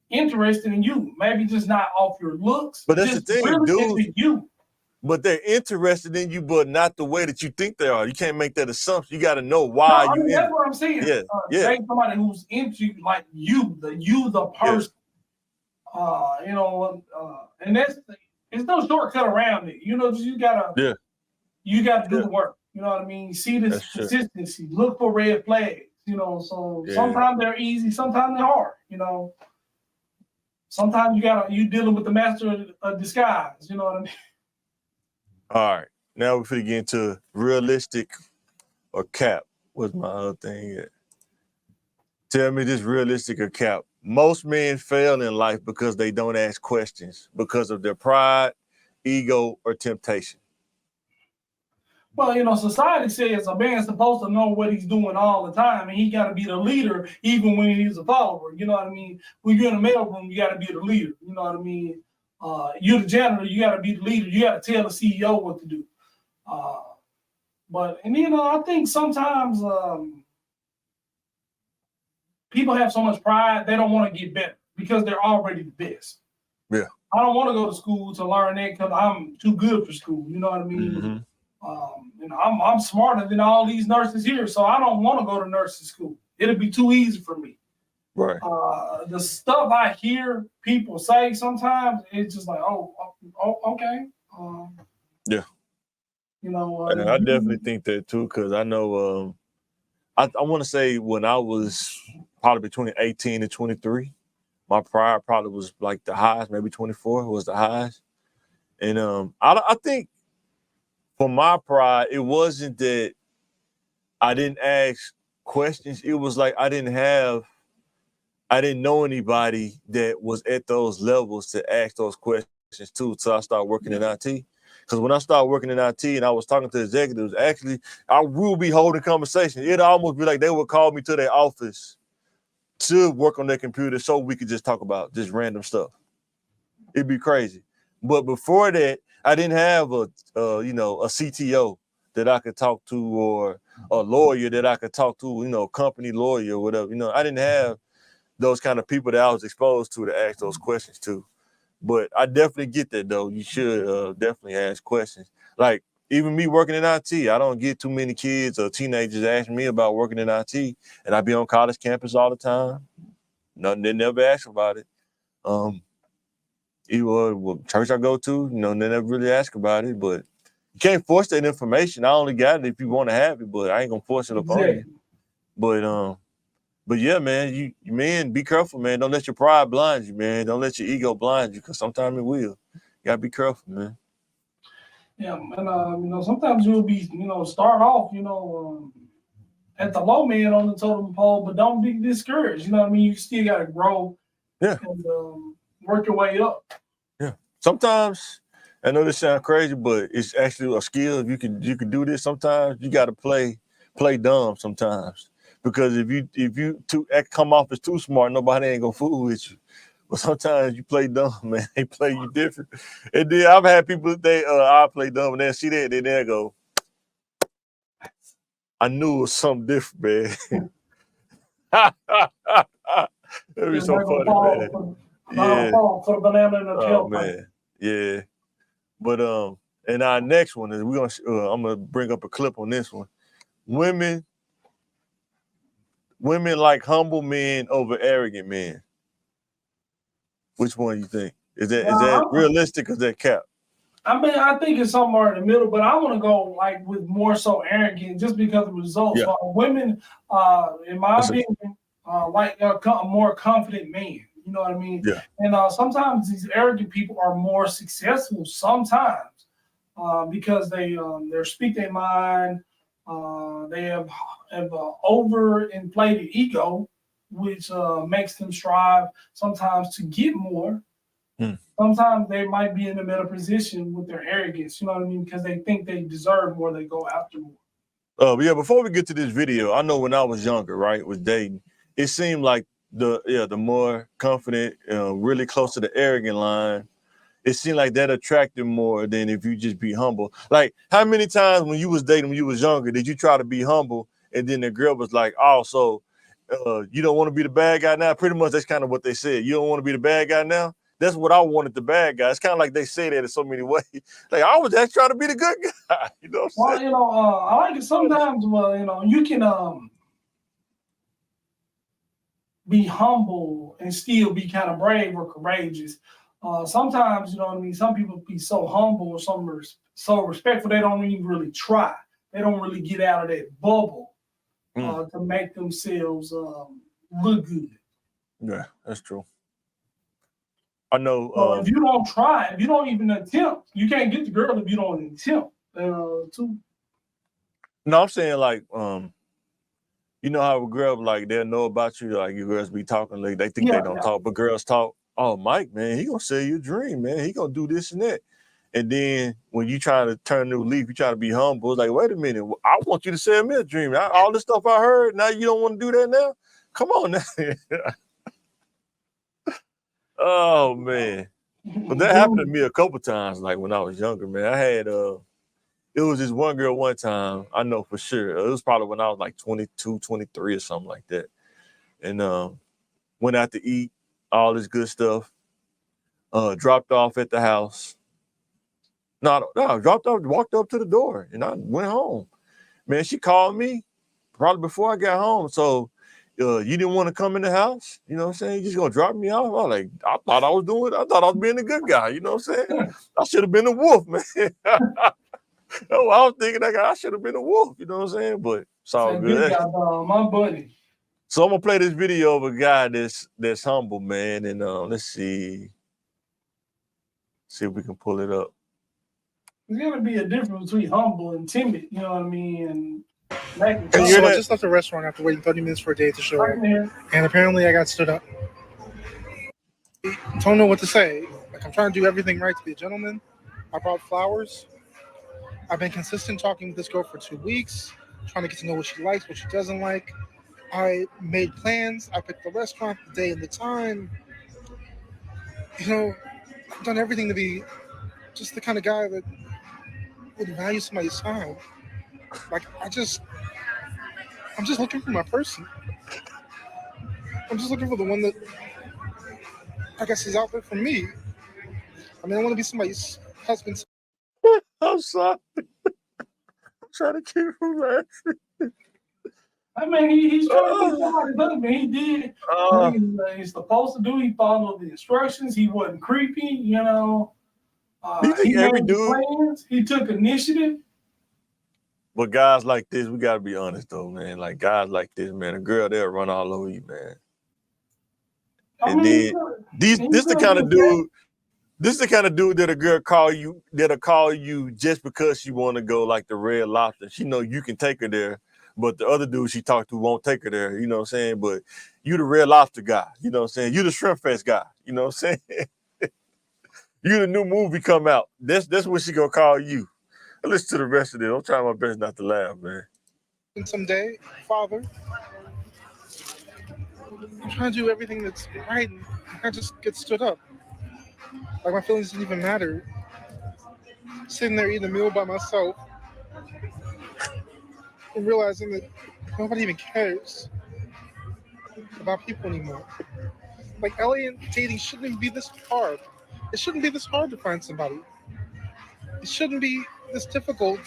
interested in you. Maybe just not off your looks. But that's the thing, really dude. Into you. But they're interested in you, but not the way that you think they are. You can't make that assumption. You got to know why that's what I'm saying. Date somebody who's into like you, the person. And it's no shortcut around it. You gotta do the work. You know what I mean? See this That's true. consistency. Look for red flags. You know, so Yeah. sometimes they're easy, sometimes they're hard. You know, sometimes you dealing with the master of disguise. You know what I mean? All right. Now we're finna get into realistic or cap. What's my other thing at? Tell me this realistic or cap. Most men fail in life because they don't ask questions because of their pride, ego, or temptation. Well, you know, society says a man's supposed to know what he's doing all the time, and he got to be the leader even when he's a follower. You know what I mean? When you're in the mailroom, you got to be the leader. You know what I mean? You're the janitor, you got to be the leader. You got to tell the CEO what to do. And you know, I think sometimes people have so much pride they don't want to get better because they're already the best. Yeah. I don't want to go to school to learn that because I'm too good for school. You know what I mean? Mm-hmm. You know, I'm smarter than all these nurses here, so I don't want to go to nursing school. It'll be too easy for me. Right. The stuff I hear people say sometimes, it's just like, oh okay. Yeah. You know, And I definitely think that too, because I know I want to say when I was probably between 18 and 23, my pride probably was like the highest, maybe 24 was the highest. And I think for my pride, it wasn't that I didn't ask questions. It was like I didn't know anybody that was at those levels to ask those questions too. So I started working in IT. Because when I started working in IT and I was talking to executives, actually, I will be holding conversations. It'd almost be like they would call me to their office to work on their computer so we could just talk about just random stuff. It'd be crazy. But before that, I didn't have a CTO that I could talk to or a lawyer that I could talk to, you know, company lawyer or whatever. You know, I didn't have those kind of people that I was exposed to ask those questions to. But I definitely get that though. You should definitely ask questions. Like even me working in IT, I don't get too many kids or teenagers asking me about working in IT, and I be on college campus all the time. Nothing, they never ask about it. Either church I go to, you know, they never really ask about it. But you can't force that information. I only got it if you want to have it, but I ain't gonna force it upon you. But yeah, man, you men, be careful, man. Don't let your pride blind you, man. Don't let your ego blind you, because sometimes it will. You gotta be careful, man. Yeah, and you know, sometimes you'll be, you know, start off, you know, at the low man on the totem pole, but don't be discouraged. You know what I mean? You still gotta grow. Yeah. And work your way up. Yeah. Sometimes I know this sounds crazy, but it's actually a skill. If you can do this, sometimes you gotta play dumb sometimes. Because if you come off as too smart, nobody ain't gonna fool with you. But sometimes you play dumb, man. They play you different. And then I've had people I play dumb and they see that, then they go, I knew it was something different, man. That'd be so funny, man. Yeah. For the banana and the tail. Man. Yeah. But and our next one is I'm gonna bring up a clip on this one. Women like humble men over arrogant men. Which one you think? Is that realistic or is that cap? I mean, I think it's somewhere in the middle, but I want to go like with more so arrogant just because of the results. Yeah. Women, in my opinion, like a more confident man. You know what I mean? Yeah. And sometimes these arrogant people are more successful sometimes because they speak their mind. They have an overinflated ego, which makes them strive sometimes to get more. Sometimes they might be in a better position with their arrogance, you know what I mean? Because they think they deserve more, they go after more. Yeah, before we get to this video, I know when I was younger, right, with dating, it seemed like the more confident, really close to the arrogant line, it seemed like that attracted more than if you just be humble. Like, how many times when you was dating when you was younger did you try to be humble and then the girl was like, oh, so you don't want to be the bad guy now? Pretty much that's kind of what they said. You don't want to be the bad guy now? That's what I wanted, the bad guy. It's kind of like they say that in so many ways. Like, I was just trying to be the good guy. You know what I'm saying? You know, I like it sometimes, you know, you can be humble and still be kind of brave or courageous. Sometimes, you know what I mean, some people be so humble or so respectful, they don't even really try. they don't really get out of that bubble to make themselves look good. Yeah, that's true. I know. So if you don't try, if you don't even attempt, you can't get the girl if you don't attempt. Too. No, I'm saying like, you know how a girl like they'll know about you, like your girls be talking, like they think they don't talk, but girls talk. Oh, Mike, man, he gonna sell you a dream, man. He gonna do this and that. And then when you try to turn a new leaf, you try to be humble. It's like, wait a minute, I want you to sell me a dream. All this stuff I heard, now you don't want to do that now? Come on now. Oh man. But that happened to me a couple times, like when I was younger, man. I had it was this one girl one time, I know for sure. It was probably when I was like 22, 23 or something like that. And went out to eat, all this good stuff. Dropped off at the house. No, dropped off, walked up to the door, and I went home. Man, she called me probably before I got home. So you didn't want to come in the house? You know what I'm saying? You just gonna drop me off? I was like, I thought I was being a good guy, you know what I'm saying? I should have been a wolf, man. Oh, I was thinking that I should have been a wolf, you know what I'm saying? But it's all good. My buddy. So I'm gonna play this video of a guy that's humble, man, and let's see if we can pull it up. There's gonna be a difference between humble and timid, you know what I mean? And so I just left the restaurant after waiting 30 minutes for a date to show up, and apparently I got stood up. Don't know what to say. Like, I'm trying to do everything right to be a gentleman. I brought flowers. I've been consistent talking with this girl for 2 weeks, trying to get to know what she likes, what she doesn't like. I made plans. I picked the restaurant, the day, and the time. You know, I've done everything to be just the kind of guy that would value somebody's time. Like, I'm just looking for my person. I'm just looking for the one that I guess is out there for me. I mean, I want to be somebody's husband. I'm sorry. I'm trying to keep from laughing. I mean, he's trying to be somebody's husband. He did what he's supposed to do. He followed the instructions. He wasn't creepy, you know. He made plans. He took initiative. But guys like this, we gotta be honest though, man. Like guys like this, man, a girl they'll run all over you, man. And then this the kind of dude. This is the kind of dude that a girl that'll call you just because she want to go like the Red Lobster. She know you can take her there, but the other dude she talked to won't take her there. You know what I'm saying? But you the Red Lobster guy. You know what I'm saying? You the Shrimp Fest guy. You know what I'm saying? You the new movie come out. That's what she gonna call you. Listen to the rest of it. I'm trying my best not to laugh, man. Someday, father, I'm trying to do everything that's right, and I just get stood up. Like my feelings didn't even matter. Sitting there eating a meal by myself and realizing that nobody even cares about people anymore. Like alien dating shouldn't even be this hard. It shouldn't be this hard to find somebody. It shouldn't be this difficult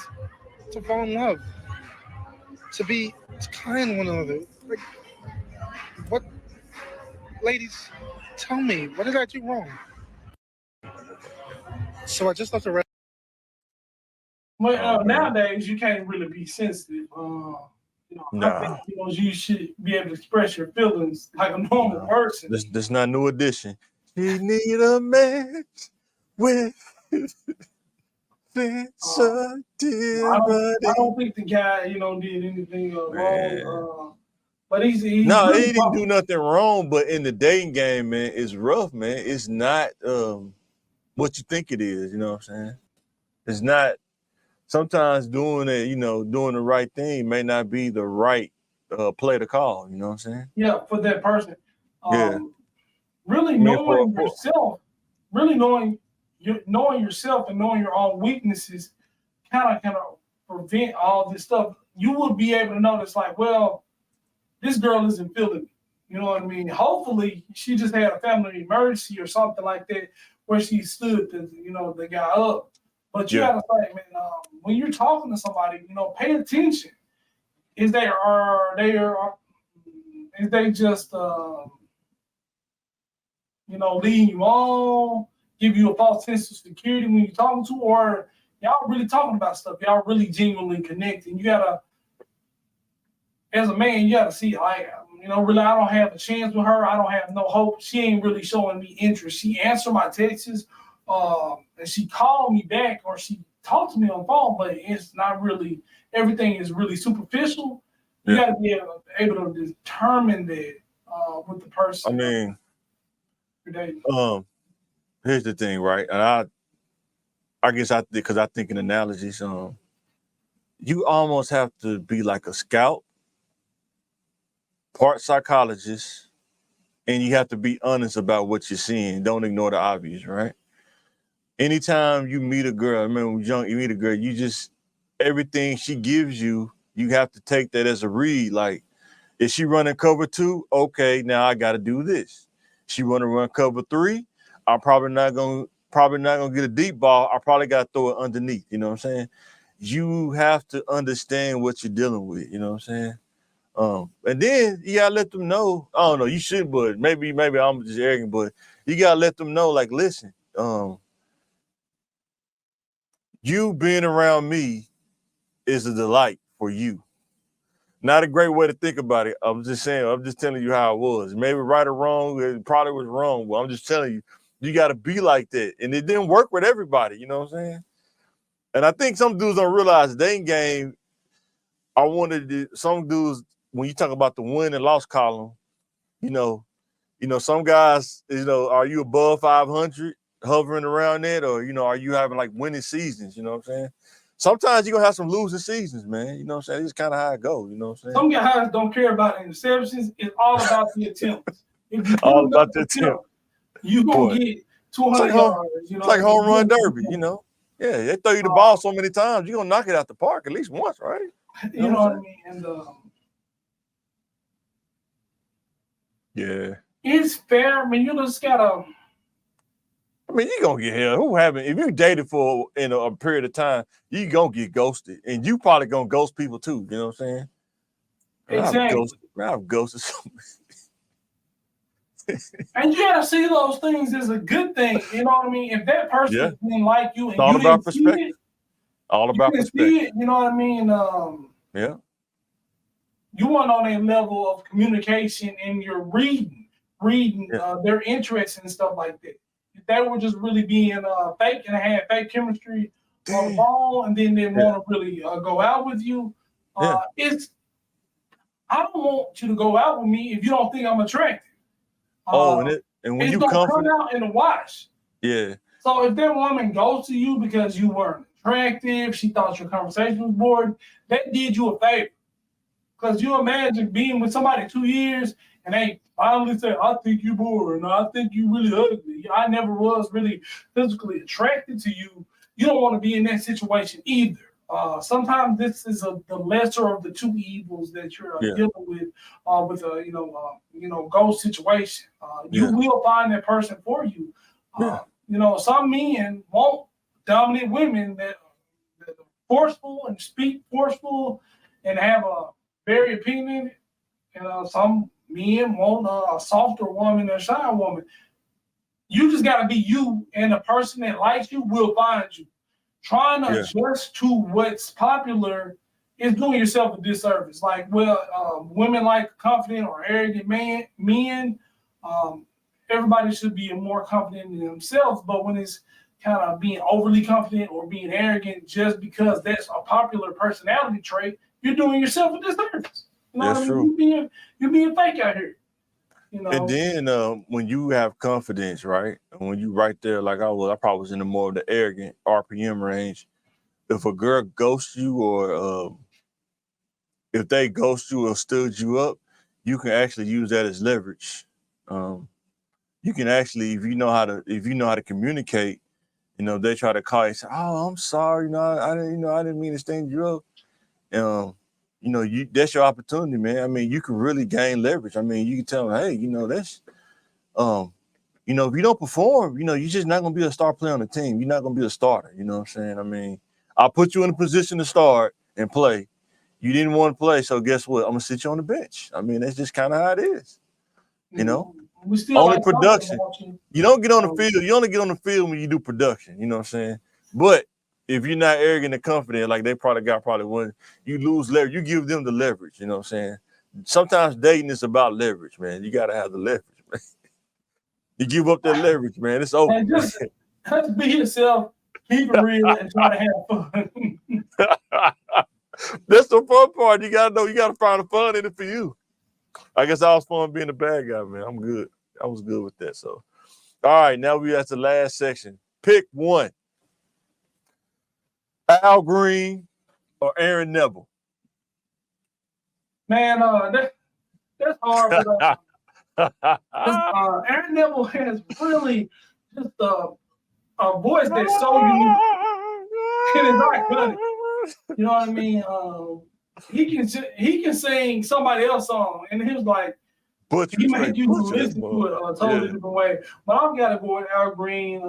to fall in love. To be kind to one another. Like, what, ladies, tell me, what did I do wrong? So I just left the restaurant. Well, nowadays you can't really be sensitive. I think you should be able to express your feelings like a normal person. This not New Edition. She need a man with sensitivity. I don't think the guy, did anything wrong. But he's he didn't do nothing wrong. But in the dating game, man, it's rough, man. It's not what you think it is. You know what I'm saying? It's not. Sometimes doing the right thing may not be the right play to call. You know what I'm saying? Yeah, for that person. Really knowing yourself, knowing yourself and knowing your own weaknesses kind of prevent all this stuff. You will be able to notice, like, well, this girl isn't feeling me. You know what I mean? Hopefully, she just had a family emergency or something like that where she stood the guy up. But you gotta say, man, when you're talking to somebody, pay attention. Is they just leading you on, give you a false sense of security when you're talking to, or y'all really talking about stuff. Y'all really genuinely connecting. You gotta, as a man, you gotta see, like, really, I don't have a chance with her. I don't have no hope. She ain't really showing me interest. She answered my texts, and she called me back, or she talked to me on the phone, but it's not really, everything is really superficial. You gotta be able to determine that with the person. I mean, here's the thing, right? And I guess because I think in analogies, you almost have to be like a scout, part psychologist, and you have to be honest about what you're seeing. Don't ignore the obvious, right? Anytime you meet a girl, I remember when you meet a girl, you just, everything she gives you, you have to take that as a read. Like, is she running cover 2? Okay, now I got to do this. She want to run cover 3. I'm probably not gonna get a deep ball. I probably got to throw it underneath. You know what I'm saying? You have to understand what you're dealing with. You know what I'm saying? And then you gotta let them know. I don't know. You should, but maybe I'm just arrogant. But you gotta let them know. Like, listen, you being around me is a delight for you. Not a great way to think about it. I'm just saying, I'm just telling you how it was. Maybe right or wrong, it probably was wrong, but I'm just telling you, you got to be like that. And it didn't work with everybody, you know what I'm saying? And I think some dudes don't realize they ain't game. Some dudes, when you talk about the win and loss column, some guys, are you above 500, hovering around that, or, are you having like winning seasons, you know what I'm saying? Sometimes you're going to have some losing seasons, man. You know what I'm saying? It's kind of how it goes, you know what I'm saying? Some guys don't care about interceptions. It's all about the attempts. If you all about the attempt. You're going to get 200 yards. It's like home run derby, Yeah, they throw you the ball so many times, you're going to knock it out the park at least once, right? You know what I mean? And yeah. It's fair. I mean, you just got to... I mean, you're going to get held. If you dated for a period of time, you're going to get ghosted. And you probably going to ghost people too, you know what I'm saying? Exactly. I've ghosted so much. And you got to see those things as a good thing, you know what I mean? If that person didn't like you and you didn't see it, all about perspective. You know what I mean? Yeah. You weren't on a level of communication and you're reading their interests and stuff like that. If they were just really being fake and had fake chemistry on the phone, and then they want to really go out with you, I don't want you to go out with me if you don't think I'm attractive. And when you come out in the wash. Yeah. So if that woman goes to you because you weren't attractive, she thought your conversation was boring, that did you a favor. Because you imagine being with somebody 2 years and they finally say, I think you're boring, or I think you really ugly. I never was really physically attracted to you. You don't want to be in that situation either. Sometimes this is the lesser of the two evils that you're dealing with a ghost situation. You will find that person for you. Some men want dominant women that are forceful and speak forceful and have a very opinionated. Some men want a softer woman, a shy woman. You just got to be you, and the person that likes you will find you. Trying to adjust to what's popular is doing yourself a disservice. Like, women like confident or arrogant men. Everybody should be more confident in themselves, but when it's kind of being overly confident or being arrogant just because that's a popular personality trait, you're doing yourself a disservice. You know that's what I true. mean? You're being fake out here. And then when you have confidence, right? And when you right there, like I probably was in the more of the arrogant RPM range. If a girl ghosts you or if they ghost you or stood you up, you can actually use that as leverage. You can actually, if you know how to communicate, they try to call you and say, "Oh, I'm sorry, I didn't mean to stand you up." That's your opportunity, man. I mean, you can really gain leverage. I mean, you can tell them, hey, that's, if you don't perform, you're just not going to be a star player on the team. You're not going to be a starter. You know what I'm saying? I mean, I'll put you in a position to start and play. You didn't want to play, so guess what? I'm going to sit you on the bench. I mean, that's just kind of how it is. We still only production. You don't get on the field. You only get on the field when you do production. You know what I'm saying? But if you're not arrogant and confident, like they probably one, you lose leverage. You give them the leverage. You know what I'm saying? Sometimes dating is about leverage, man. You gotta have the leverage, man. You give up that leverage, man. It's over. And just be yourself, keep it real, and try to have fun. That's the fun part. You gotta know. You gotta find the fun in it for you. I guess I was fun being a bad guy, man. I'm good. I was good with that. So, all right, now we at the last section. Pick one: Al Green or Aaron Neville. Man, that's hard. But Aaron Neville has really just a voice that's so unique. And it's iconic. You know what I mean? He can sing somebody else's song, and he was like, he made you listen to it a totally different way. But I've got to go with Al Green.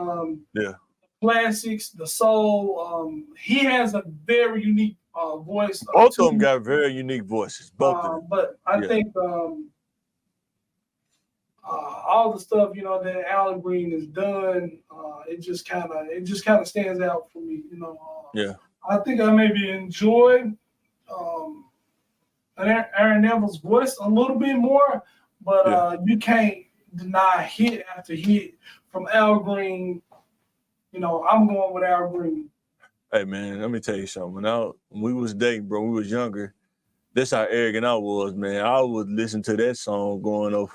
Classics, the soul. He has a very unique voice. Both of them got very unique voices. Both of them. But I think all the stuff that Al Green has done, it just kind of stands out for me. I think I maybe enjoy Aaron Neville's voice a little bit more, but you can't deny hit after hit from Al Green. I'm going with Al Green. Hey man, let me tell you something. When we was dating, bro, we was younger. That's how arrogant I was, man. I would listen to that song going to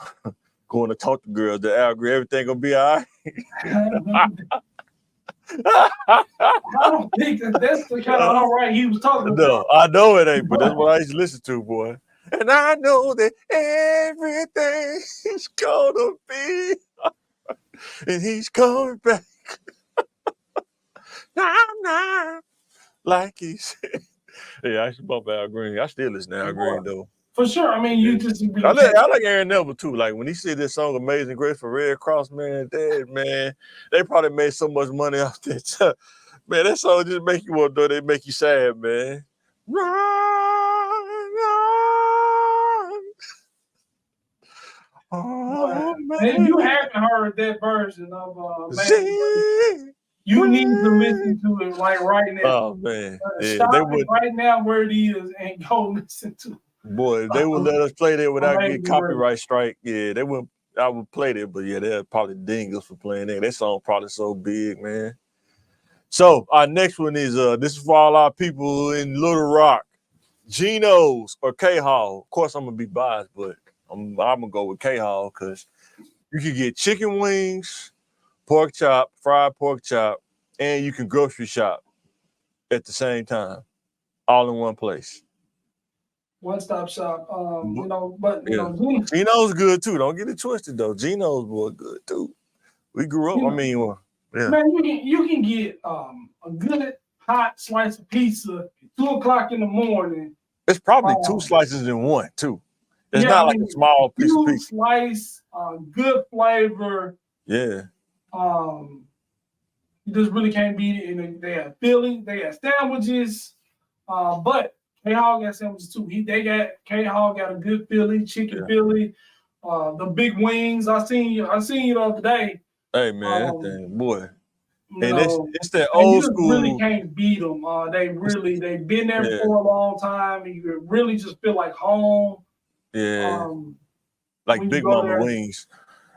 talk to girls. The Al Green, everything gonna be all right. I don't think that's the kind of all right he was talking about. No, I know it ain't, but that's what I used to listen to, boy. And I know that everything's gonna be, and he's coming back. I'm not like he said. Yeah, I should bump Al Green. I still listen to Al Green though. For sure. I mean, you just. I like Aaron Neville too. Like when he said this song "Amazing Grace" for Red Cross, man, they probably made so much money off that. Man, that song just make you want to. They make you sad, man. Run, run. Oh, man. You haven't heard that version of you need to listen to it like right now. Oh man, stop it right now where it is and go listen to it. Boy, they would let us play that without getting copyright strike. Yeah, they wouldn't. I would play that, but yeah, they'd probably ding us for playing that. That song probably so big, man. So our next one is this is for all our people in Little Rock, Geno's or K-Hall. Of course, I'm gonna be biased, but I'm gonna go with K-Hall because you can get chicken wings, pork chop, fried pork chop, and you can grocery shop at the same time, all in one place. One-stop shop, Geno's good too. Don't get it twisted though. Geno's was good too. We grew up. Man, you can get a good hot slice of pizza at 2:00 in the morning. It's probably two slices in one too. It's not like a small piece of pizza. Slice, good flavor. Yeah. You just really can't beat it. And they have Philly, they have sandwiches, but K-Hall got sandwiches too. K-Hall got a good Philly, chicken Philly, the big wings. I seen you the other day. Hey man, boy. And it's that old school. You really can't beat them. They've been there for a long time. And you really just feel like home. Yeah. Like Big Mama wings.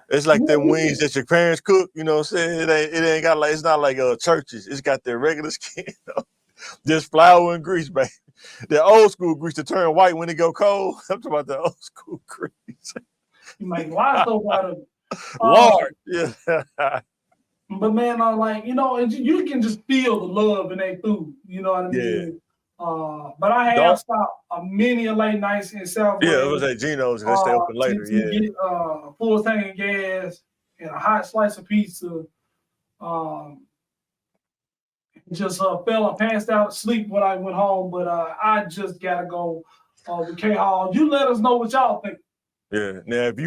It's like them wings that your parents cook, you know what I'm saying? It ain't got like, it's not like churches. It's got their regular skin. Just flour and grease, baby. The old school grease to turn white when it go cold. I'm talking about the old school grease. You make lots of out of Lord, yeah. But man, you can just feel the love in their food. You know what I mean? But I have stopped many late nights in South. Yeah, it was at Geno's. They stay open later. To get a full tank of gas and a hot slice of pizza. Just passed out asleep when I went home. But I just gotta go with K-Hall. You let us know what y'all think. Yeah. Now, if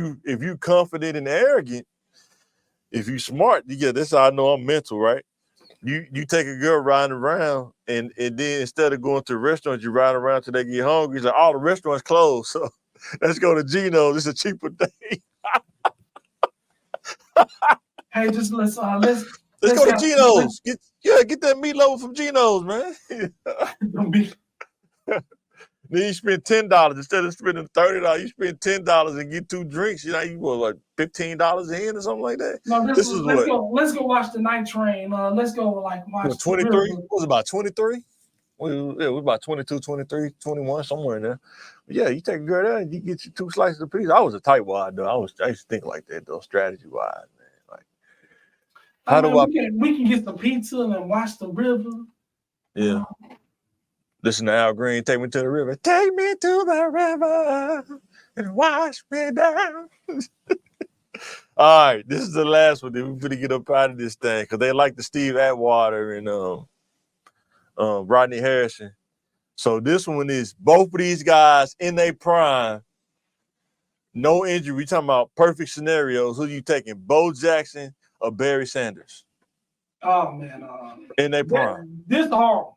you confident and arrogant, if you smart, that's how I know I'm mental, right? You take a girl riding around, and then instead of going to a restaurant, you ride around till they get hungry. It's like all the restaurants closed, so let's go to Geno's. It's a cheaper day. Hey, just let's Let's go to Geno's. Get that meatloaf from Geno's, man. Then you spend $10 instead of spending $30. You spend $10 and get 2 drinks. You know, you was like $15 in or something like that. No, this is let's what. Let's go watch the night train. Let's go like watch 23. What was it, about 23? It was about 22, 23, 21, somewhere in there. But yeah, you take a girl there and you get your 2 slices of pizza. I was a tight wad though. I used to think like that though, strategy wise, man. Like, we can get some pizza and then watch the river. Yeah. Listen to Al Green, take me to the river. Take me to the river and wash me down. All right, this is the last one. Then we're gonna get up out of this thing because they like the Steve Atwater and Rodney Harrison. So this one is both of these guys in their prime, no injury. We talking about perfect scenarios. Who you taking, Bo Jackson or Barry Sanders? Oh man, in their prime. This is hard.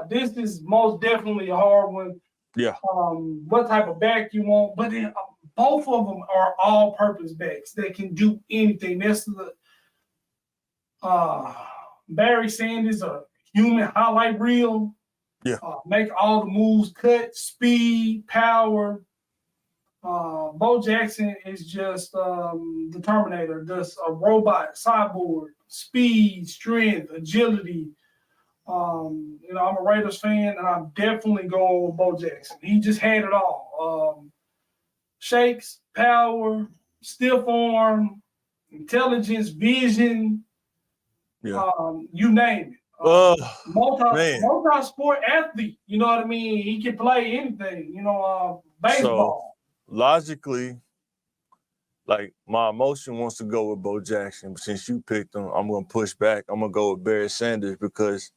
This is most definitely a hard one. Yeah. What type of back you want, but then both of them are all-purpose backs that can do anything. That's the Barry Sanders, a human highlight reel. Yeah. Make all the moves, cut, speed, power. Bo Jackson is just the Terminator, just a robot, cyborg, speed, strength, agility. I'm a Raiders fan, and I'm definitely going with Bo Jackson. He just had it all. Shakes, power, stiff arm, intelligence, vision. Yeah. You name it. Multi-sport athlete. You know what I mean? He can play anything. Baseball. So, logically, like my emotion wants to go with Bo Jackson, but since you picked him, I'm gonna push back. I'm gonna go with Barry Sanders because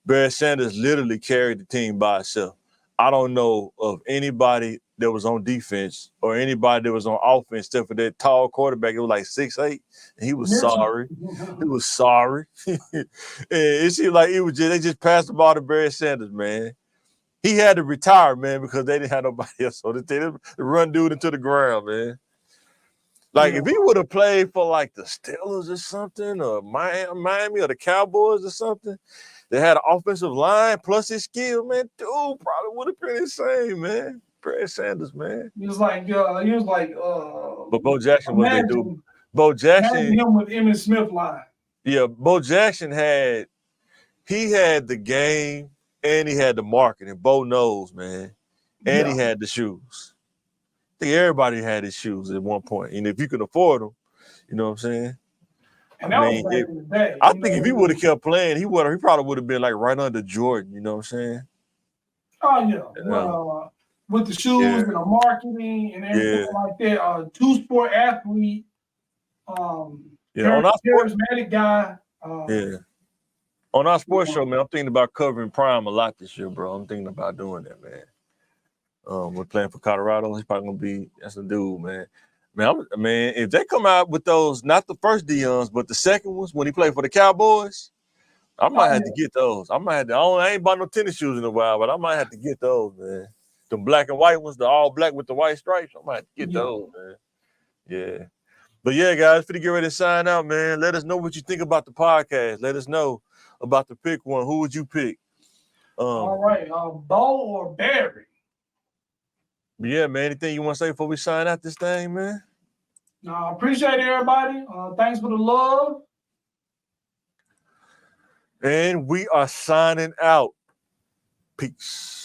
Barry Sanders literally carried the team by himself. I don't know of anybody that was on defense or anybody that was on offense except for that tall quarterback. It was like 6'8", and he was sorry. He was sorry. And it seemed like they just passed the ball to Barry Sanders, man. He had to retire, man, because they didn't have nobody else. So they run dude into the ground, man. Like, if he would have played for, like, the Steelers or something, or Miami or the Cowboys or something, they had an offensive line plus his skill, man, dude probably would have been insane, man. Barry Sanders, man. He was like, but Bo Jackson was that dude. Bo Jackson. Him with Emmitt Smith line. Yeah, Bo Jackson had the game and he had the marketing. Bo knows, man. And he had the shoes. I think everybody had his shoes at one point. And if you could afford them, you know what I'm saying? And that was back in the day. I think if he would have kept playing, he probably would have been like right under Jordan, you know what I'm saying? Oh, yeah. With the shoes and the marketing and everything like that. Two-sport athlete. Charismatic guy. On our sports show, man, I'm thinking about covering Prime a lot this year, bro. I'm thinking about doing that, man. We're playing for Colorado. He's probably gonna be that's a dude, man. Man, if they come out with those, not the first Deons, but the second ones when he played for the Cowboys, I might have to get those. I ain't bought no tennis shoes in a while, but I might have to get those, man. The black and white ones, the all black with the white stripes. I might have to get those, man. Yeah. But yeah, guys, for to get ready to sign out, man. Let us know what you think about the podcast. Let us know about the pick one. Who would you pick? All right, Bo or Barry? Yeah, man. Anything you want to say before we sign out this thing, man? I appreciate it, everybody. Thanks for the love. And we are signing out. Peace.